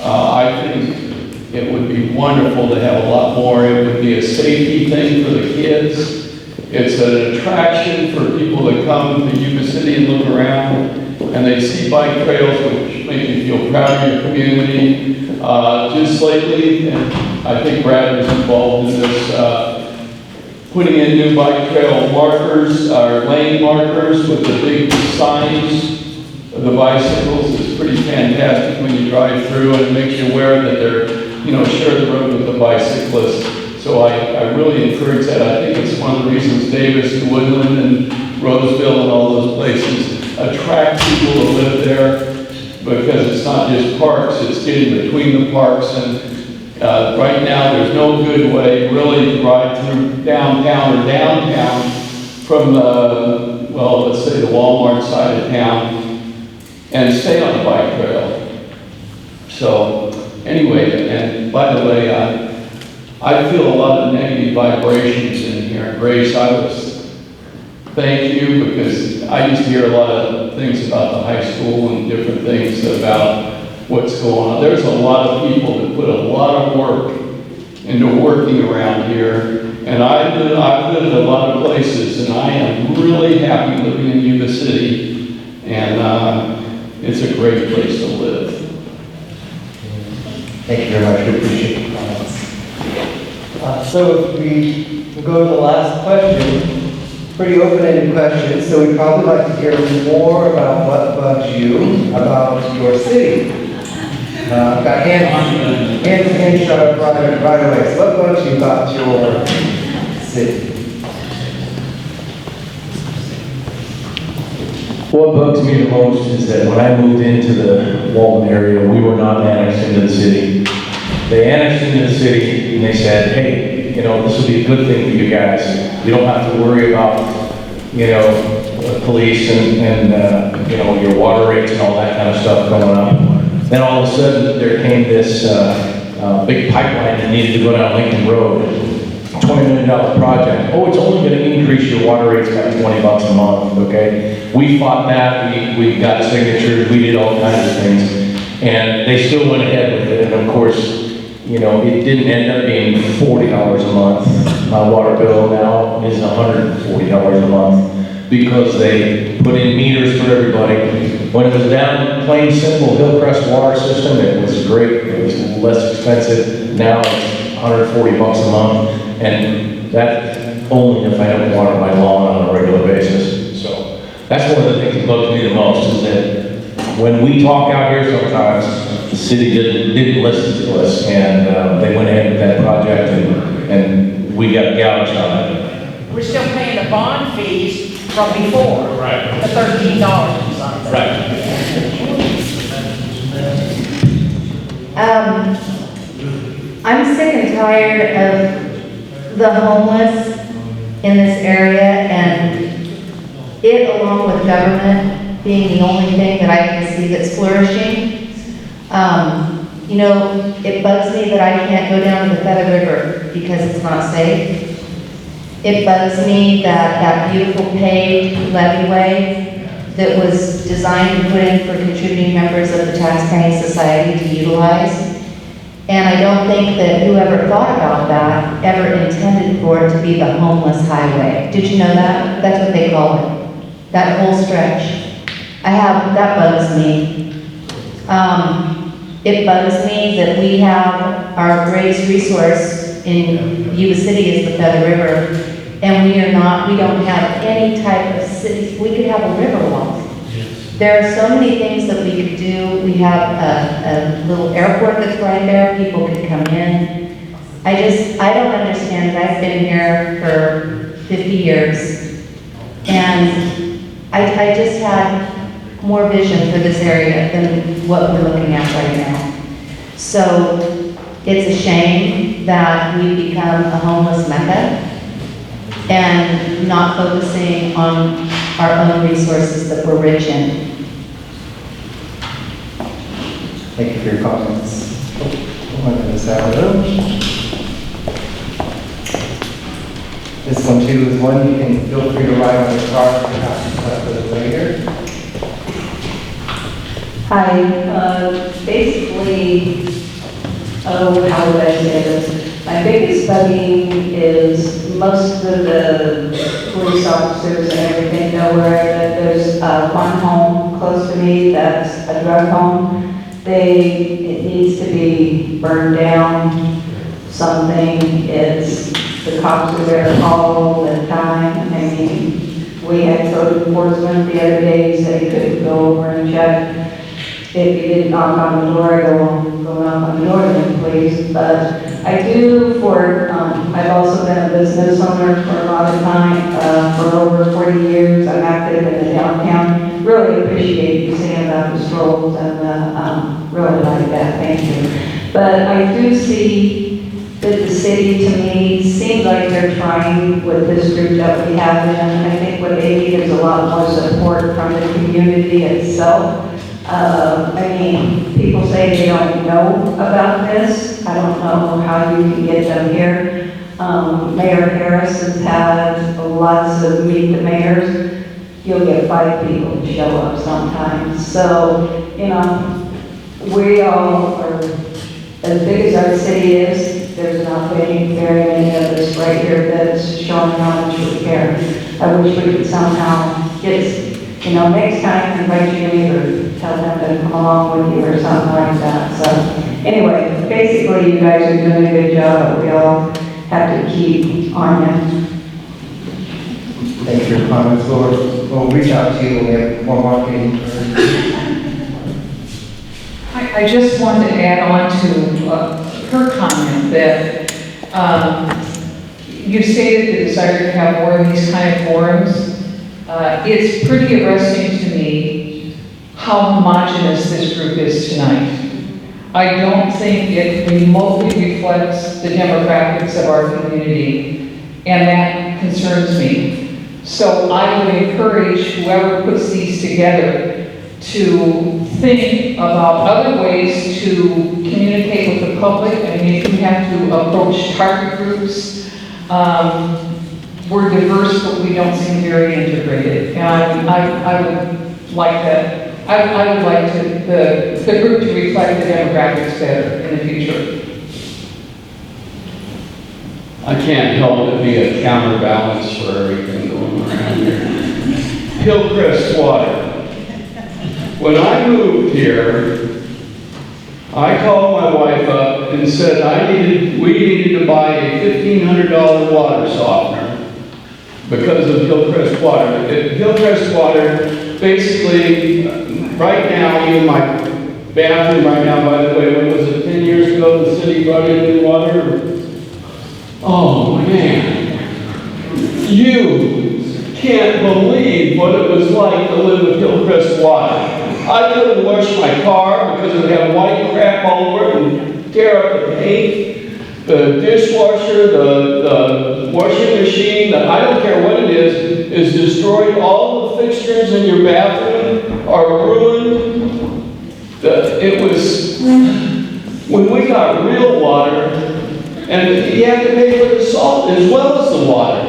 I think it would be wonderful to have a lot more. It would be a safety thing for the kids. It's an attraction for people that come to Yuba City and look around, and they see bike trails, which make you feel proud of your community. Just lately, and I think Brad was involved in this, putting in new bike trail markers, or lane markers with the big signs of the bicycles. Is pretty fantastic when you drive through, and it makes you aware that they're, share the road with the bicyclists. So I really encourage that. I think it's one of the reasons Davis and Woodland and Roseville and all those places attract people to live there, because it's not just parks, it's getting between the parks. And right now, there's no good way really to ride through downtown from the, let's say the Walmart side of town and stay on the bike trail. So anyway, and by the way, I feel a lot of negative vibrations in here. Grace, thank you, because I used to hear a lot of things about the high school and different things about what's going on. There's a lot of people that put a lot of work into working around here, And I've lived a lot of places, and I am really happy living in Yuba City, and it's a great place to live. Thank you very much, we appreciate your comments. So if we go to the last question, pretty open-ended question, so we'd probably like to hear more about what bugs you about your city. I've got hands shut up right away. So what bugs you about your city? What bugs me the most is that when I moved into the Walton area, we were not annexed into the city. They annexed into the city and they said, hey, you know, this will be a good thing for you guys. You don't have to worry about, you know, police and you know, your water rates and all that kind of stuff going up. Then all of a sudden there came this big pipeline that needed to go down Lincoln Road. $20 million project. Oh, it's only going to increase your water rates by $20 a month, okay? We fought that, we got signatures, we did all kinds of things, and they still went ahead with it, and of course, you know, it didn't end up being $40 a month. My water bill now is $140 a month because they put in meters for everybody. When it was down plain simple Hillcrest water system, it was great, it was less expensive. Now it's $140 a month. And that's only if I don't water my lawn on a regular basis. So that's one of the things that bugs me the most is that when we talk out here sometimes, the city didn't listen to us, and they went ahead with that project and we got gouged on it. We're still paying the bond fees from before. Right. The $13 or something. I'm sick and tired of the homeless in this area, and it, along with government, being the only thing that I can see that's flourishing. You know, it bugs me that I can't go down to the Feather River because it's not safe. It bugs me that that beautiful paved levee that was designed and put in for contributing members of the taxpaying society to utilize. And I don't think that whoever thought about that ever intended for it to be the homeless highway. Did you know that? That's what they call it. That whole stretch. That bugs me. It bugs me that we have our greatest resource in Yuba City is the Feather River, and we don't have any type of city. We could have a river walk. There are so many things that we could do. We have a little airport that's right there. People could come in. I don't understand it. I've been here for 50 years. And I just had more vision for this area than what we're looking at right now. So it's a shame that we've become a homeless mecca and not focusing on our own resources that we're rich in. Thank you for your comments. One on this side of the room. This one too is one you can feel free to ride on your car and have to cut for the later. Hi, basically, how would I say this? My biggest bugging is most of the police officers and everything know where I live. There's one home close to me that's a drug home. It needs to be burned down, something. The cops are there all the time. I mean, we had code enforcement the other day, said he couldn't go over and check. If you didn't knock on the door, go knock on the door then, please. But I do I've also been a business owner for a lot of time, for over 40 years. I'm active in the downtown. Really appreciate you saying about the strolls and really like that, thank you. But I do see that the city, to me, seems like they're trying with this group that we have, and I think what they need is a lot more support from the community itself. I mean, people say they don't know about this. I don't know how you can get them here. Mayor Harris has had lots of meet the mayors. You'll get 5 people to show up sometimes. So, you know, we all are, as big as our city is, there's not very many of us right here that's showing how much we care. I wish we could somehow get, next time invite your neighbor, tell them to come along with you or something like that. So anyway, basically you guys are doing a good job, but we all have to keep on you. Thanks for your comments. We'll reach out to you when we have more marketing. I just wanted to add on to her comment that you stated the desire to have more of these kind of forums. It's pretty arresting to me how homogeneous this group is tonight. I don't think it remotely reflects the demographics of our community, and that concerns me. So I would encourage whoever puts these together to think about other ways to communicate with the public. I mean, if you have to approach target groups, we're diverse, but we don't seem very integrated. And I would like that. I would like the group to reflect the demographics better in the future. I can't help but be a counterbalance for everything going around here. Hillcrest Water. When I moved here, I called my wife up and said we needed to buy a $1,500 water softener because of Hillcrest Water. Hillcrest Water, basically, right now, even my bathroom right now, by the way, when was it, 10 years ago, the city brought in new water? Oh, man. You can't believe what it was like to live with Hillcrest Water. I couldn't wash my car because it would have white crap all over it and tear up the paint. The dishwasher, the washing machine, I don't care what it is destroyed. All the fixtures in your bathroom are ruined. It was, when we got real water, and you have to pay for the salt as well as the water.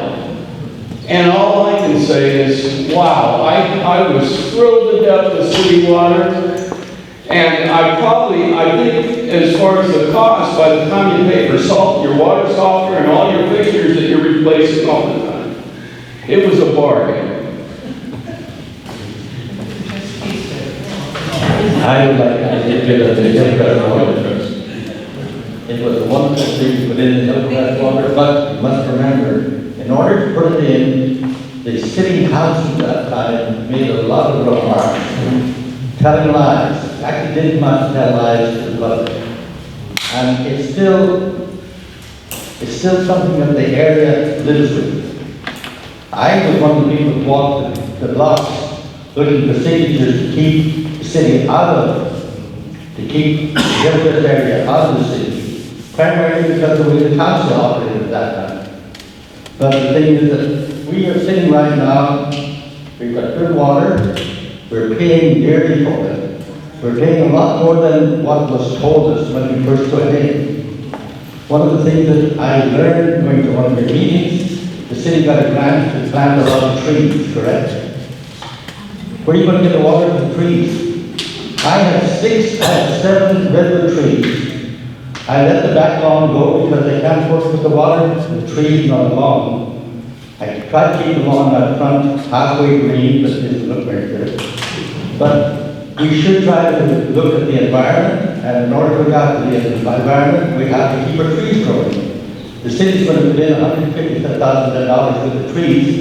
And all I can say is, wow, I was thrilled to death with city water. And I think as far as the cost, by the time you pay for salt, your water softener, and all your fixtures that you're replacing all the time, it was a bargain. I would like to get rid of the Hillcrest water. It was a wonderful thing to put in the Hillcrest water, but you must remember, in order to put it in, the city council at that time made a lot of remarks, telling lies. Actually didn't much tell lies to the public. And it's still something that the area lives with. I was one of the people who walked the blocks looking for signatures to keep the city to keep the Hillcrest area out of the city, primarily because of the way the council operated at that time. But the thing is that we are sitting right now, we've got good water, we're paying dearly for it. We're paying a lot more than what was told us when we first went in. One of the things that I learned going to one of the meetings, the city got a grant to plant a lot of trees, correct? Where are you going to get the water from the trees? I have 7 redwood trees. I let the back lawn go because I can't work with the water, the trees on the lawn. I tried to keep the lawn out front halfway green, but it didn't look very good. But we should try to look at the environment, and in order to look after the environment, we have to keep our trees growing. The city's going to put in $150,000 for the trees.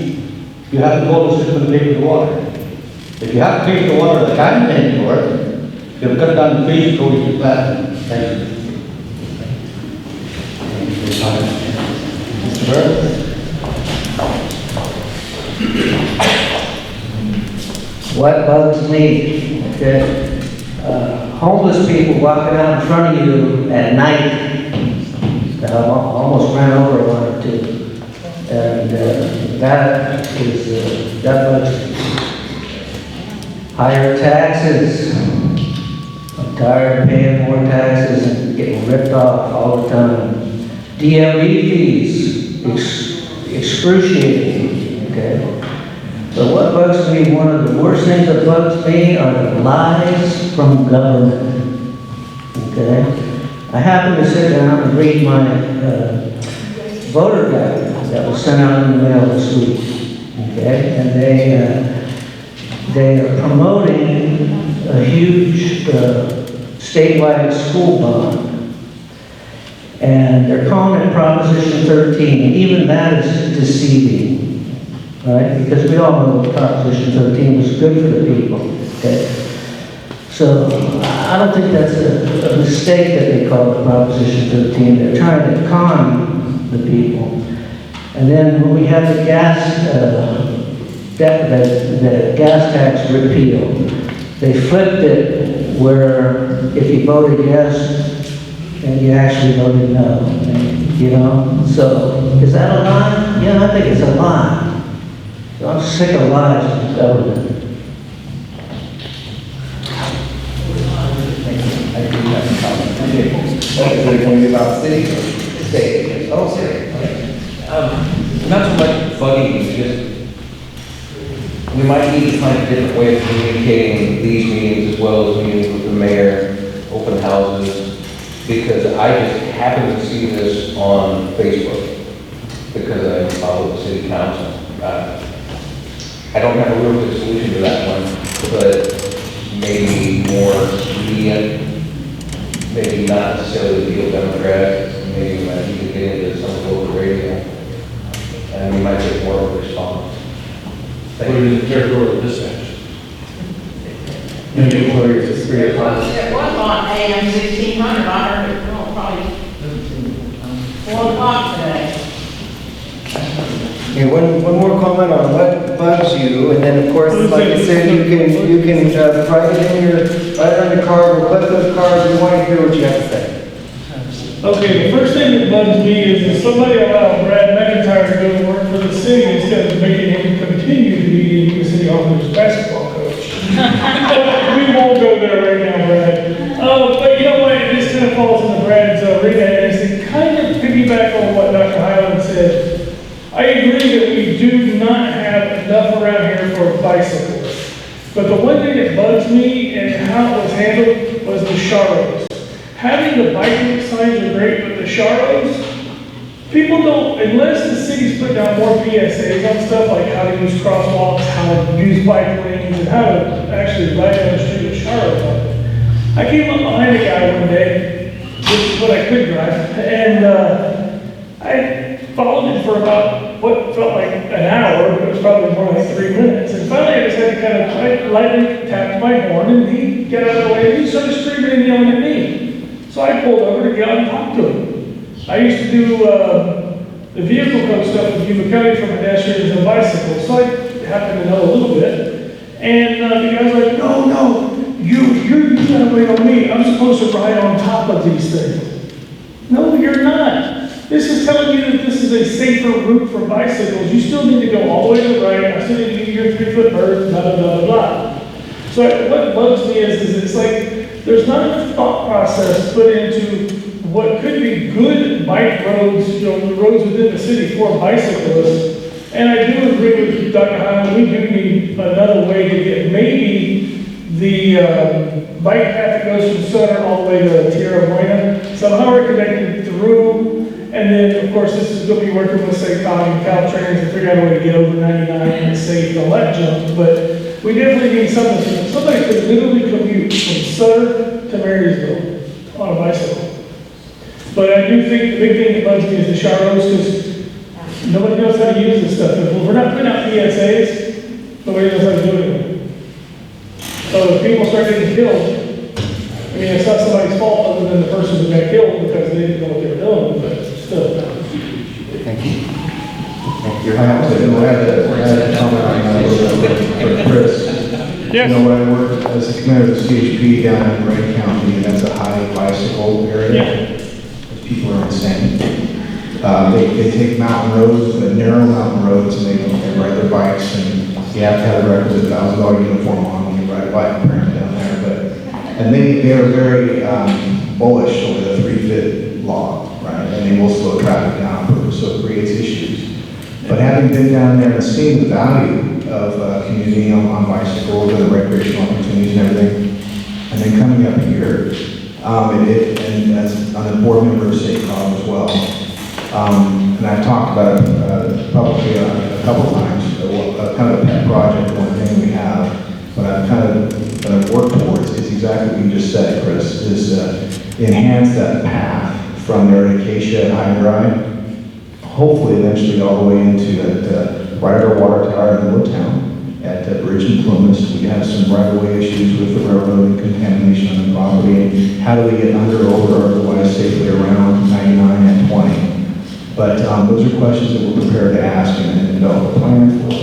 You have to hold the system to pay for the water. If you have to pay for the water like I'm paying for it, you'll cut down the trees before you can plant them. Thank you. Mr. Burns? What bugs me, okay, homeless people walking out in front of you at night. I almost ran over one or two. And that bugs me. Higher taxes. I'm tired of paying more taxes and getting ripped off all the time. DMV fees, excruciating, okay? But what bugs me, one of the worst things that bugs me are the lies from government, okay? I happened to sit down and read my voter guide that was sent out in the mail this week, okay? And they are promoting a huge statewide school bond. And they're calling it Proposition 13. Even that is deceiving, right? Because we all know that Proposition 13 was good for the people, okay? So I don't think that's a mistake that they call it Proposition 13. They're trying to con the people. And then when we had the gas tax repeal, they flipped it where if you voted yes, and you actually voted no, you know? So is that a lie? Yeah, I think it's a lie. So I'm sick of lies from the government. About city, state, oh, city. Not so much bugging, it's just, we might need to find a different way of communicating these meetings as well as meetings with the mayor, open houses, because I just happen to see this on Facebook, because I follow the city council. I don't have a real good solution to that one, but maybe more media, maybe not necessarily the Deal Democrat, maybe you can get into some local radio, and we might get more of a response. Put it in the territorial dispatch. It was on AM 1600, I heard it, probably 4 o'clock today. Okay, one more comment on what bugs you, and then of course, like I said, you can write it on your card, or clip those cards, we want to hear what you have to say. Okay, the first thing that bugs me is if somebody allowed Brad McIntyre to go to work for the city instead of making him continue to be the Yuba City Officers basketball coach. We won't go there right now, Brad. But you know what, this kind of falls into Brad's arena, and it's to kind of piggyback on what Dr. Highland said. I agree that we do not have enough around here for bicycles. But the one thing that bugs me and how it was handled was the Charros. Having the bike lane signs are great, but the Charros, people don't, unless the city's put down more PSAs on stuff like how to use crosswalks, how to use bike lanes, and how to actually ride down the street with Charros on it. I came up behind a guy one day, which is what I could drive, and I followed him for about what felt like an hour, but it was probably more like 3 minutes. And finally I just had to kind of lightly tap my horn, and he got out of the way, and he started screaming and yelling at me. So I pulled over to get out and talk to him. I used to do the vehicle code stuff with Yuba County for pedestrians and bicycles, so I happen to know a little bit. And the guy's like, no, you gotta wait on me. I'm supposed to ride on top of these things. No, you're not. This is telling you that this is a safer route for bicycles. You still need to go all the way to the right. I still need to give you your 3-foot berth, blah, blah, blah, blah. So what bugs me is it's like, there's not enough thought process put into what could be good bike roads, roads within the city for bicyclists. And I do agree with Dr. Hyman, we do need another way to get maybe the bike path that goes from Sutter all the way to Tierra Buena. Somehow we're connected through, and then of course this is going to be working with SACOG and Caltrans to figure out a way to get over 99 and safe and all that junk. But we definitely need something. Somebody could literally commute from Sutter to Marysville on a bicycle. But I do think the big thing that bugs me is the Charros, because nobody knows how to use this stuff. If we're not putting out PSAs, nobody knows how to do it. So if people start getting killed, I mean, it's not somebody's fault other than the person who got killed because they didn't know what they were doing, but still. Thank you. I have to comment on that a little bit for Chris. Yes. You know, when I worked as a commander of the CHP down in Wright County, and that's a high bicycle area. Yeah. People are insane. They take mountain roads, the narrow mountain roads, and they ride their bikes, and you have to have a requisite $1,000 uniform on when you ride a bike apparently down there. And they are very bullish over the 3-foot law, right? And they will slow traffic down on purpose, so it creates issues. But having been down there and seeing the value of community on bicycles and the recreational opportunities and everything, and then coming up here, And as I'm a board member of SACOG as well. And I've talked about it publicly a couple times, kind of a pet project, one thing we have, but I've worked towards is exactly what you just said, Chris, is enhance that path from there to Acacia and High Drive, hopefully eventually all the way into that right at our water tower in the middle of town, at Bridge and Plumas. We have some right-of-way issues with the railroad and contamination on the property, and how do we get under, over, or otherwise safely around 99 and 20? But those are questions that we're prepared to ask and develop a plan for.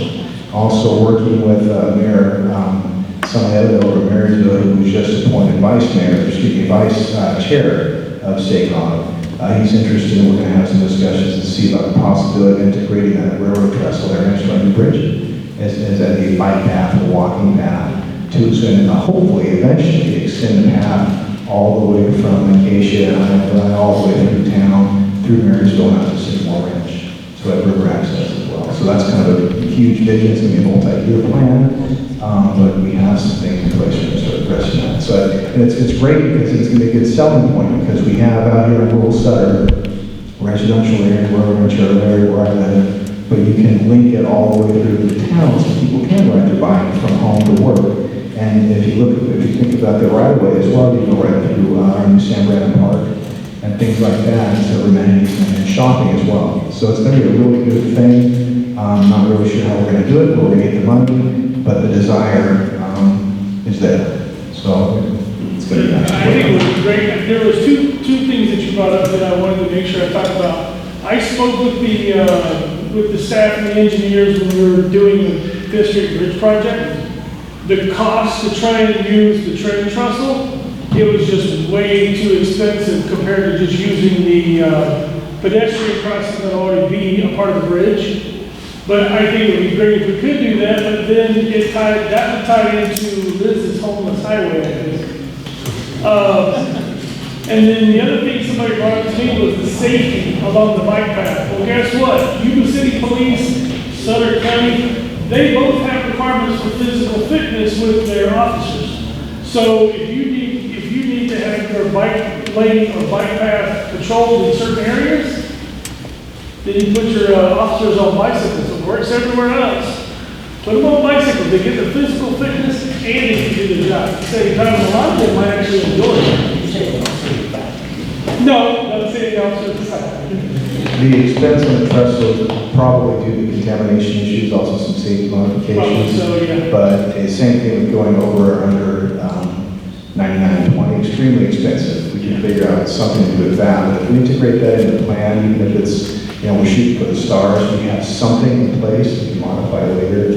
Also working with Mayor Sunny over Marysville, who was just appointed vice chair of SACOG. He's interested, and we're going to have some discussions to see about the possibility of integrating that railroad trestle there next to our new bridge as a bike path or walking path to and hopefully eventually extend the path all the way from Acacia and all the way through town, through Marysville and out to Sycamore Ranch, so that river access as well. So that's kind of a huge vision. It's going to be a multi-year plan, but we have some things in place to start addressing that. So it's great because it's going to be a good selling point because we have out here in rural Sutter, residential area, rural area where I live, but you can link it all the way through the town so people can ride their bike from home to work. And if you think about the right of way as well, you go right through our new San Brandon Park and things like that, and so amenities and shopping as well. So it's going to be a really good thing. I'm not really sure how we're going to do it, where we're going to get the money, but the desire is there. So it's going to be nice. I think it was great. There was two things that you brought up that I wanted to make sure I talked about. I spoke with the staff and the engineers when we were doing the Fifth Street Bridge project. The cost to try and use the train trestle, it was just way too expensive compared to just using the pedestrian crossing that already be a part of the bridge. But I think it would be great if we could do that, but then that would tie into Liz's homeless highway, I think. And then the other thing somebody brought up to me was the safety along the bike path. Well, guess what? Yuba City Police, Sutter County, they both have requirements for physical fitness with their officers. So if you need to have your bike lane or bike path patrolled in certain areas, then you put your officers on bicycles. It works everywhere else. Put them on bicycles. They get the physical fitness and they can do the job. At the same time, a lot of them might actually enjoy it. No, not saying the officer decide. The expense on the trestle probably due to contamination issues, also some safety modifications. So, yeah. But the same thing with going over or under 99 and 20, extremely expensive. We can figure out something to do with that. But if we integrate that into the plan, even if it's, we're shooting for the stars, we have something in place we can modify later.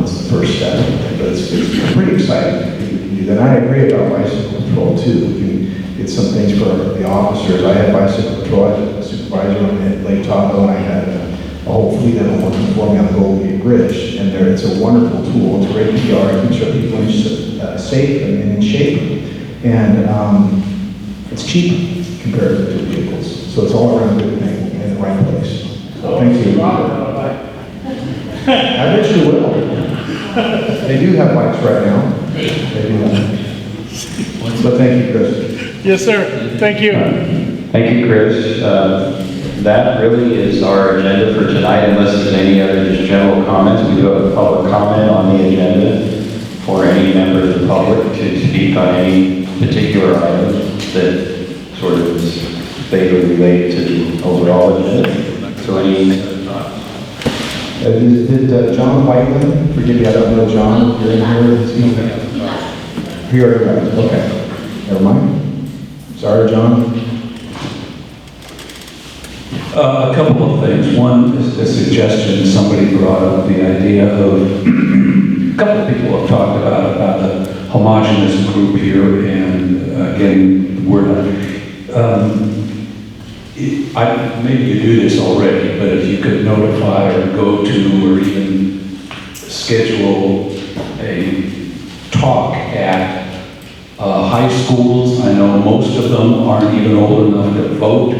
It's the first step. But it's pretty exciting. We can do that. And I agree about bicycle patrol too. We can get some things for the officers. I had bicycle patrol. I was a supervisor on Lake Tahoe, and I had a whole fleet of them working for me on the Golden Gate Bridge. And it's a wonderful tool. It's great PR. It keeps our people safe and in shape. And it's cheap compared to vehicles. So it's all around a good thing in the right place. So thank you. I bet you will. They do have bikes right now. They do have. So thank you, Chris. Yes, sir. Thank you. Thank you, Chris. That really is our agenda for tonight, unless there's any other just general comments. We do have a public comment on the agenda for any member of the public to speak on any particular item that sort of is vaguely related to the overall agenda. So any... Did John Whiteman, forgive me, I don't know John, you're in here, is he? He already arrived, okay. Never mind. Sorry, John. A couple of things. One is a suggestion. Somebody brought up the idea of, a couple of people have talked about the homogeneous group here and getting the word out. Maybe you do this already, but if you could notify or go to or even schedule a talk at high schools. I know most of them aren't even old enough to vote,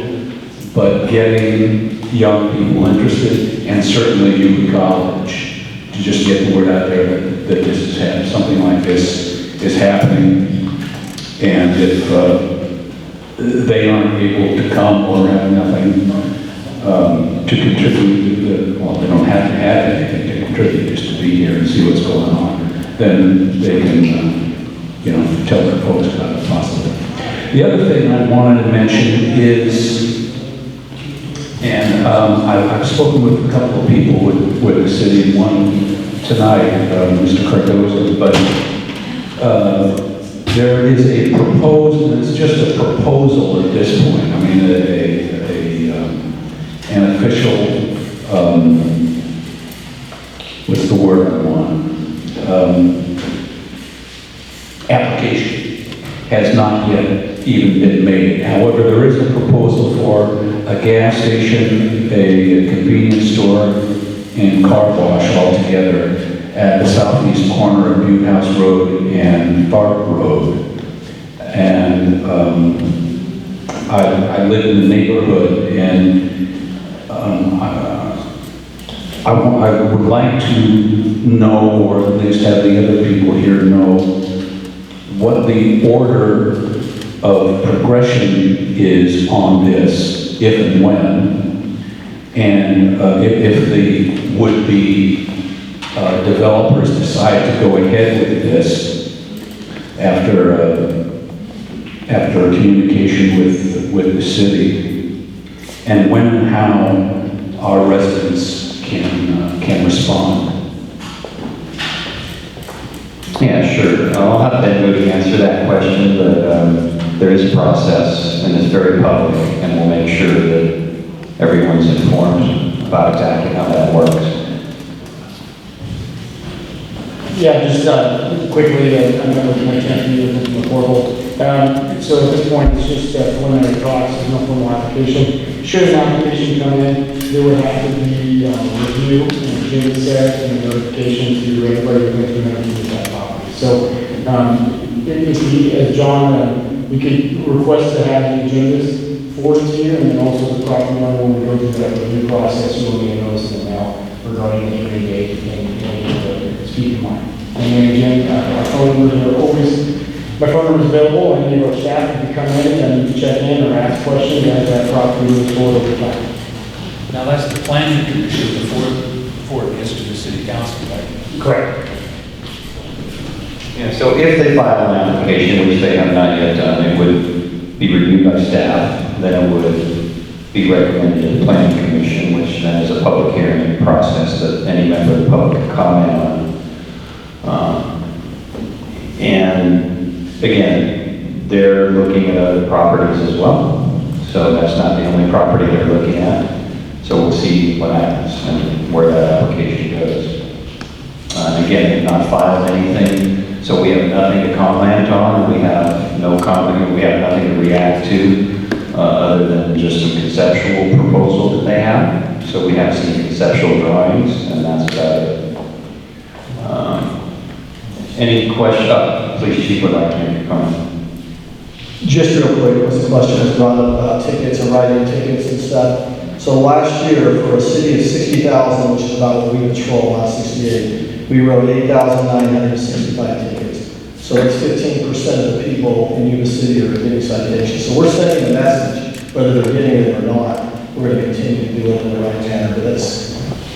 but getting young people interested, and certainly Yuba College, to just get the word out there that this is something like this is happening. And if they aren't able to come or have nothing to contribute, well, they don't have to have anything to contribute, just to be here and see what's going on, then they can, tell their folks about it possibly. The other thing I wanted to mention is, and I've spoken with a couple of people with the city, one tonight, Mr. Cardozo, but there is a proposal, and it's just a proposal at this point. I mean, an official, what's the word I want? Application has not yet even been made. However, there is a proposal for a gas station, a convenience store, and car wash all together at the southeast corner of Butte House Road and Bark Road. And I live in the neighborhood, and I would like to know, or at least have the other people here know, what the order of progression is on this, if and when, and if the would-be developers decide to go ahead with this after communication with the city, and when and how our residents can respond. Yeah, sure. I'll have Ben Moody answer that question, but there is a process, and it's very public, and we'll make sure that everyone's informed about exactly how that works. Yeah, just quickly, I remember my chance to meet with Mr. McCorville. So at this point, it's just preliminary talks, there's no formal application. Should an application come in, there would have to be review, and Jim said, and a notification to everybody who went through and use that property. So, if we, as John, we could request to have the agendas forwarded to you, and then also the property owner, when we go through that review process, you will get a notice in the mail regarding the hearing date and speak in mind. And then again, our phone numbers are always, my phone number is available, and any of our staff can come in and check in or ask questions as that property moves forward over time. Now, that's the planning commission before it gets to the city council, right? Correct. Yeah, so if they file an application, which they have not yet done, it would be reviewed by staff, then it would be recommended to the planning commission, which then is a public hearing process that any member of the public can comment on. And again, they're looking at other properties as well. So that's not the only property they're looking at. So we'll see what happens and where that application goes. And again, they've not filed anything. So we have nothing to comment on, we have no comment, we have nothing to react to, other than just some conceptual proposal that they have. So we have some conceptual drawings, and that's about it. Any question? Please, Chief would like to make a comment. Just real quick, was the question was brought up about tickets and write-in tickets and stuff. So last year, for a city of 60,000, which is about what we patrol, not 68, we wrote 8,965 tickets. So that's 15% of the people in Yuba City are getting citations. So we're sending a message, whether they're getting it or not. We're going to continue to do it in the right manner, but that's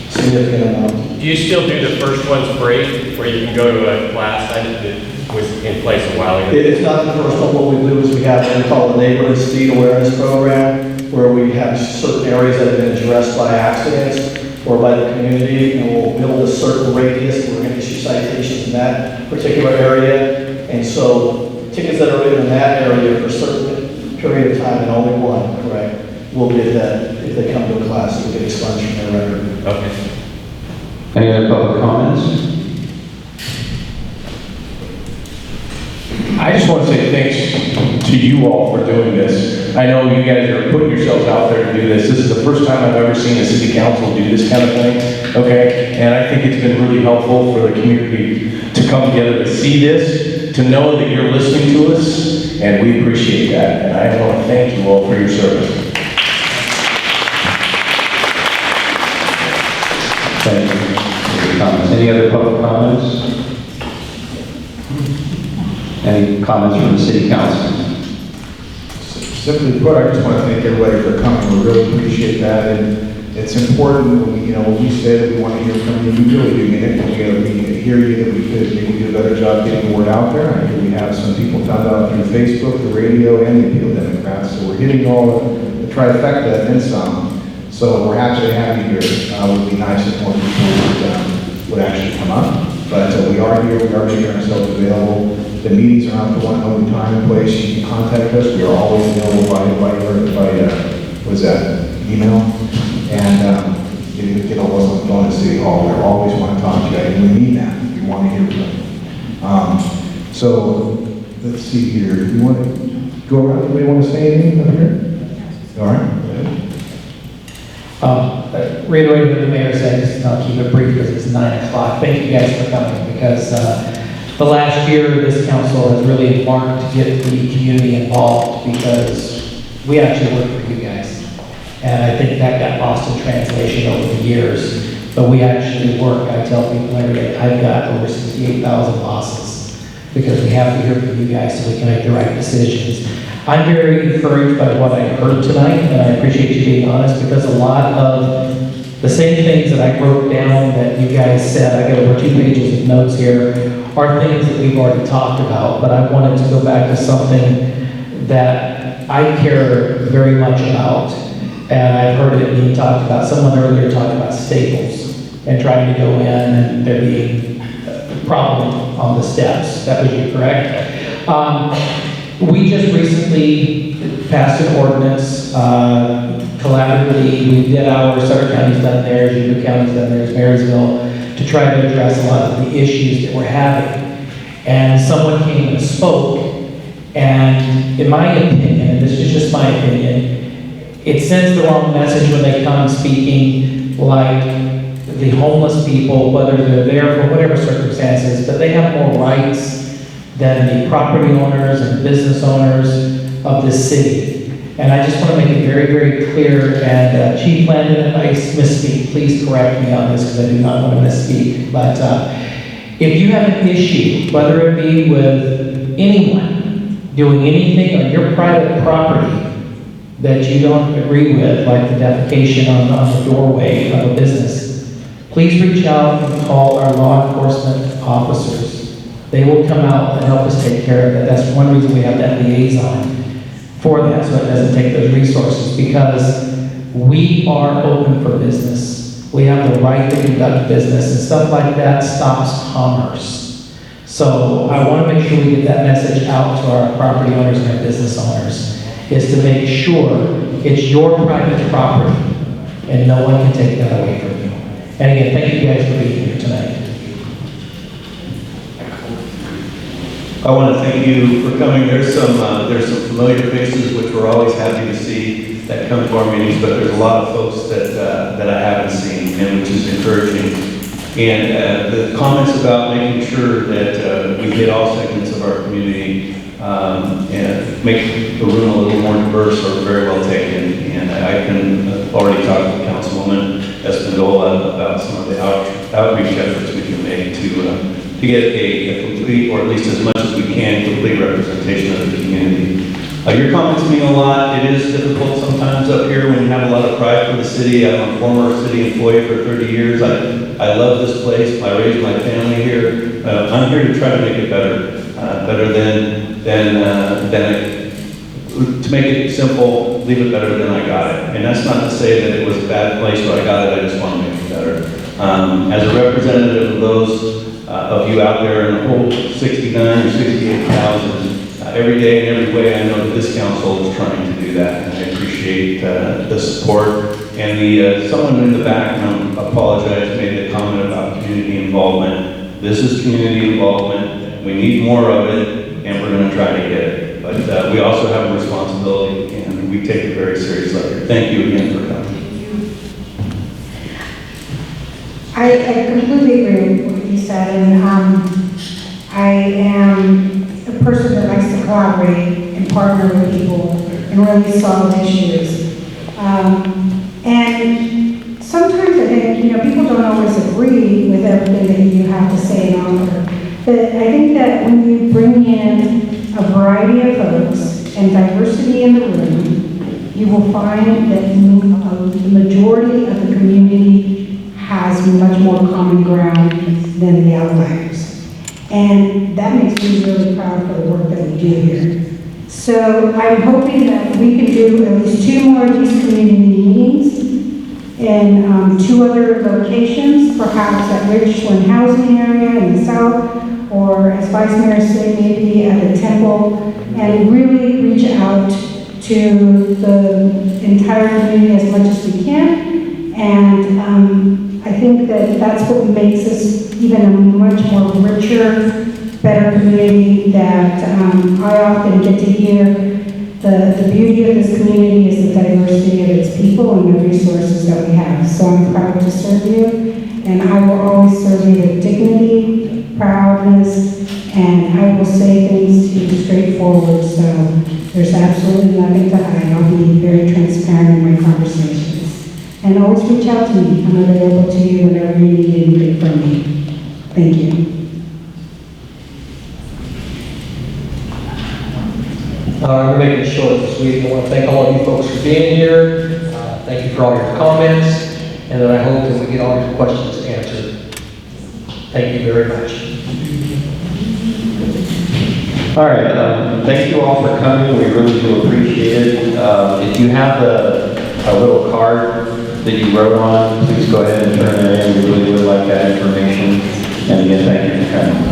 significant amount. Do you still do the first ones free, where you can go to a class? I did it was in place a while ago. It's not the first one. What we do is we have what we call a neighborhood speed awareness program, where we have certain areas that have been addressed by accidents or by the community, and we'll build a certain radius. We're going to issue citations in that particular area. And so tickets that are written in that area for a certain period of time, and only one, correct, we'll get that if they come to a class, we'll get expunged from their record. Okay. Any other public comments? I just want to say thanks to you all for doing this. I know you guys are putting yourselves out there to do this. This is the first time I've ever seen a city council do this kind of thing, okay? And I think it's been really helpful for the community to come together to see this, to know that you're listening to us, and we appreciate that. And I want to thank you all for your service. Thank you for your comments. Any other public comments? Any comments from the city council? simply put, I just want to thank everybody for coming. We really appreciate that, and it's important when we say that we want to hear from you, we really do mean it. We hear you, that we could maybe do a better job getting the word out there. I hear we have some people found out through Facebook, the radio, and the Appeal Democrats, so we're hitting all the trifecta and then some. So we're happy to have you here. It would be nice if more people would actually come up. But we are here, we are making ourselves available. The meetings are out for one known time and place. You can contact us. We are always available by email. And you can get a hold of going to City Hall. We always want to talk to you, and we mean that. We want to hear from you. So let's see here. You want to go around? Anybody want to say anything up here? All right. Reiterating what the mayor said, just I'll keep it brief because it's 9 o'clock. Thank you guys for coming, because the last year this council has really embarked to get the community involved, because we actually work for you guys. And I think that got lost in translation over the years. But we actually work. I tell people every day, I've got over 68,000 losses, because we have to hear from you guys so we can make the right decisions. I'm very encouraged by what I heard tonight, and I appreciate you being honest, because a lot of the same things that I wrote down that you guys said, I got over 2 pages of notes here, are things that we've already talked about, but I wanted to go back to something that I care very much about. And I've heard it being talked about, someone earlier talked about Staples and trying to go in and there being a problem on the steps. That was you, correct? We just recently passed an ordinance, collaboratively, we did our, Sutter County's done theirs, Yuba County's done theirs, Marysville, to try to address a lot of the issues that we're having. And someone came and spoke, and in my opinion, and this is just my opinion, it sends the wrong message when they come speaking, like the homeless people, whether they're there for whatever circumstances, but they have more rights than the property owners and business owners of this city. And I just want to make it very, very clear, and Chief Landon, if I misspeak, please correct me on this, because I do not want to misspeak. But if you have an issue, whether it be with anyone doing anything on your private property that you don't agree with, like the defecation on the doorway of a business, please reach out and call our law enforcement officers. They will come out and help us take care of it. That's one reason we have that liaison for that, so it doesn't take those resources, because we are open for business. We have the right to conduct business, and stuff like that stops commerce. So I want to make sure we get that message out to our property owners and our business owners, is to make sure it's your private property and no one can take that away from you. And again, thank you guys for being here tonight. I want to thank you for coming. There's some familiar faces which we're always happy to see that come to our meetings, but there's a lot of folks that I haven't seen, and which is encouraging. And the comments about making sure that we hit all segments of our community and make the room a little more diverse are very well taken. And I can already talk to Councilwoman Espindola about some of the outreach efforts we can make to get a complete, or at least as much as we can, complete representation of the community. Your comments mean a lot. It is difficult sometimes up here when you have a lot of pride for the city. I'm a former city employee for 30 years. I love this place. I raised my family here. I'm here to try to make it better, better than to make it simple, leave it better than I got it. And that's not to say that it was a bad place where I got it. I just want to make it better. As a representative of those of you out there in the whole 69 or 68,000, every day and every way, I know that this council is trying to do that, and I appreciate the support. And someone in the back, and I apologize, made a comment about community involvement. This is community involvement. We need more of it, and we're going to try to get it. But we also have a responsibility, and we take it very seriously. Thank you again for coming. I completely agree with what you said, and I am a person that likes to collaborate and partner with people and really solve issues. And sometimes I think, people don't always agree with everything that you have to say and offer. But I think that when you bring in a variety of folks and diversity in the room, you will find that the majority of the community has much more common ground than the outliers. And that makes me really proud for the work that we do here. So I'm hoping that we can do at least 2 more of these community meetings in 2 other locations, perhaps at Richland Housing Area in the south, or as Vice Mayor said, maybe at the Temple, and really reach out to the entire community as much as we can. And I think that that's what makes us even a much more richer, better community, that I often get to hear the beauty of this community is the diversity of its people and the resources that we have. So I'm proud to serve you, and I will always serve you with dignity, proudness, and I will say things to you straightforward. So there's absolutely nothing to hide. I'll be very transparent in my conversations. And always reach out to me. I'm available to you whenever you need anything from me. Thank you. We're making it short this week. I want to thank all of you folks for being here. Thank you for all your comments, and then I hope that we get all your questions answered. Thank you very much. All right, thank you all for coming. We really do appreciate it. If you have a little card that you wrote on, please go ahead and turn it in. We really would like that information. And again, thank you for coming.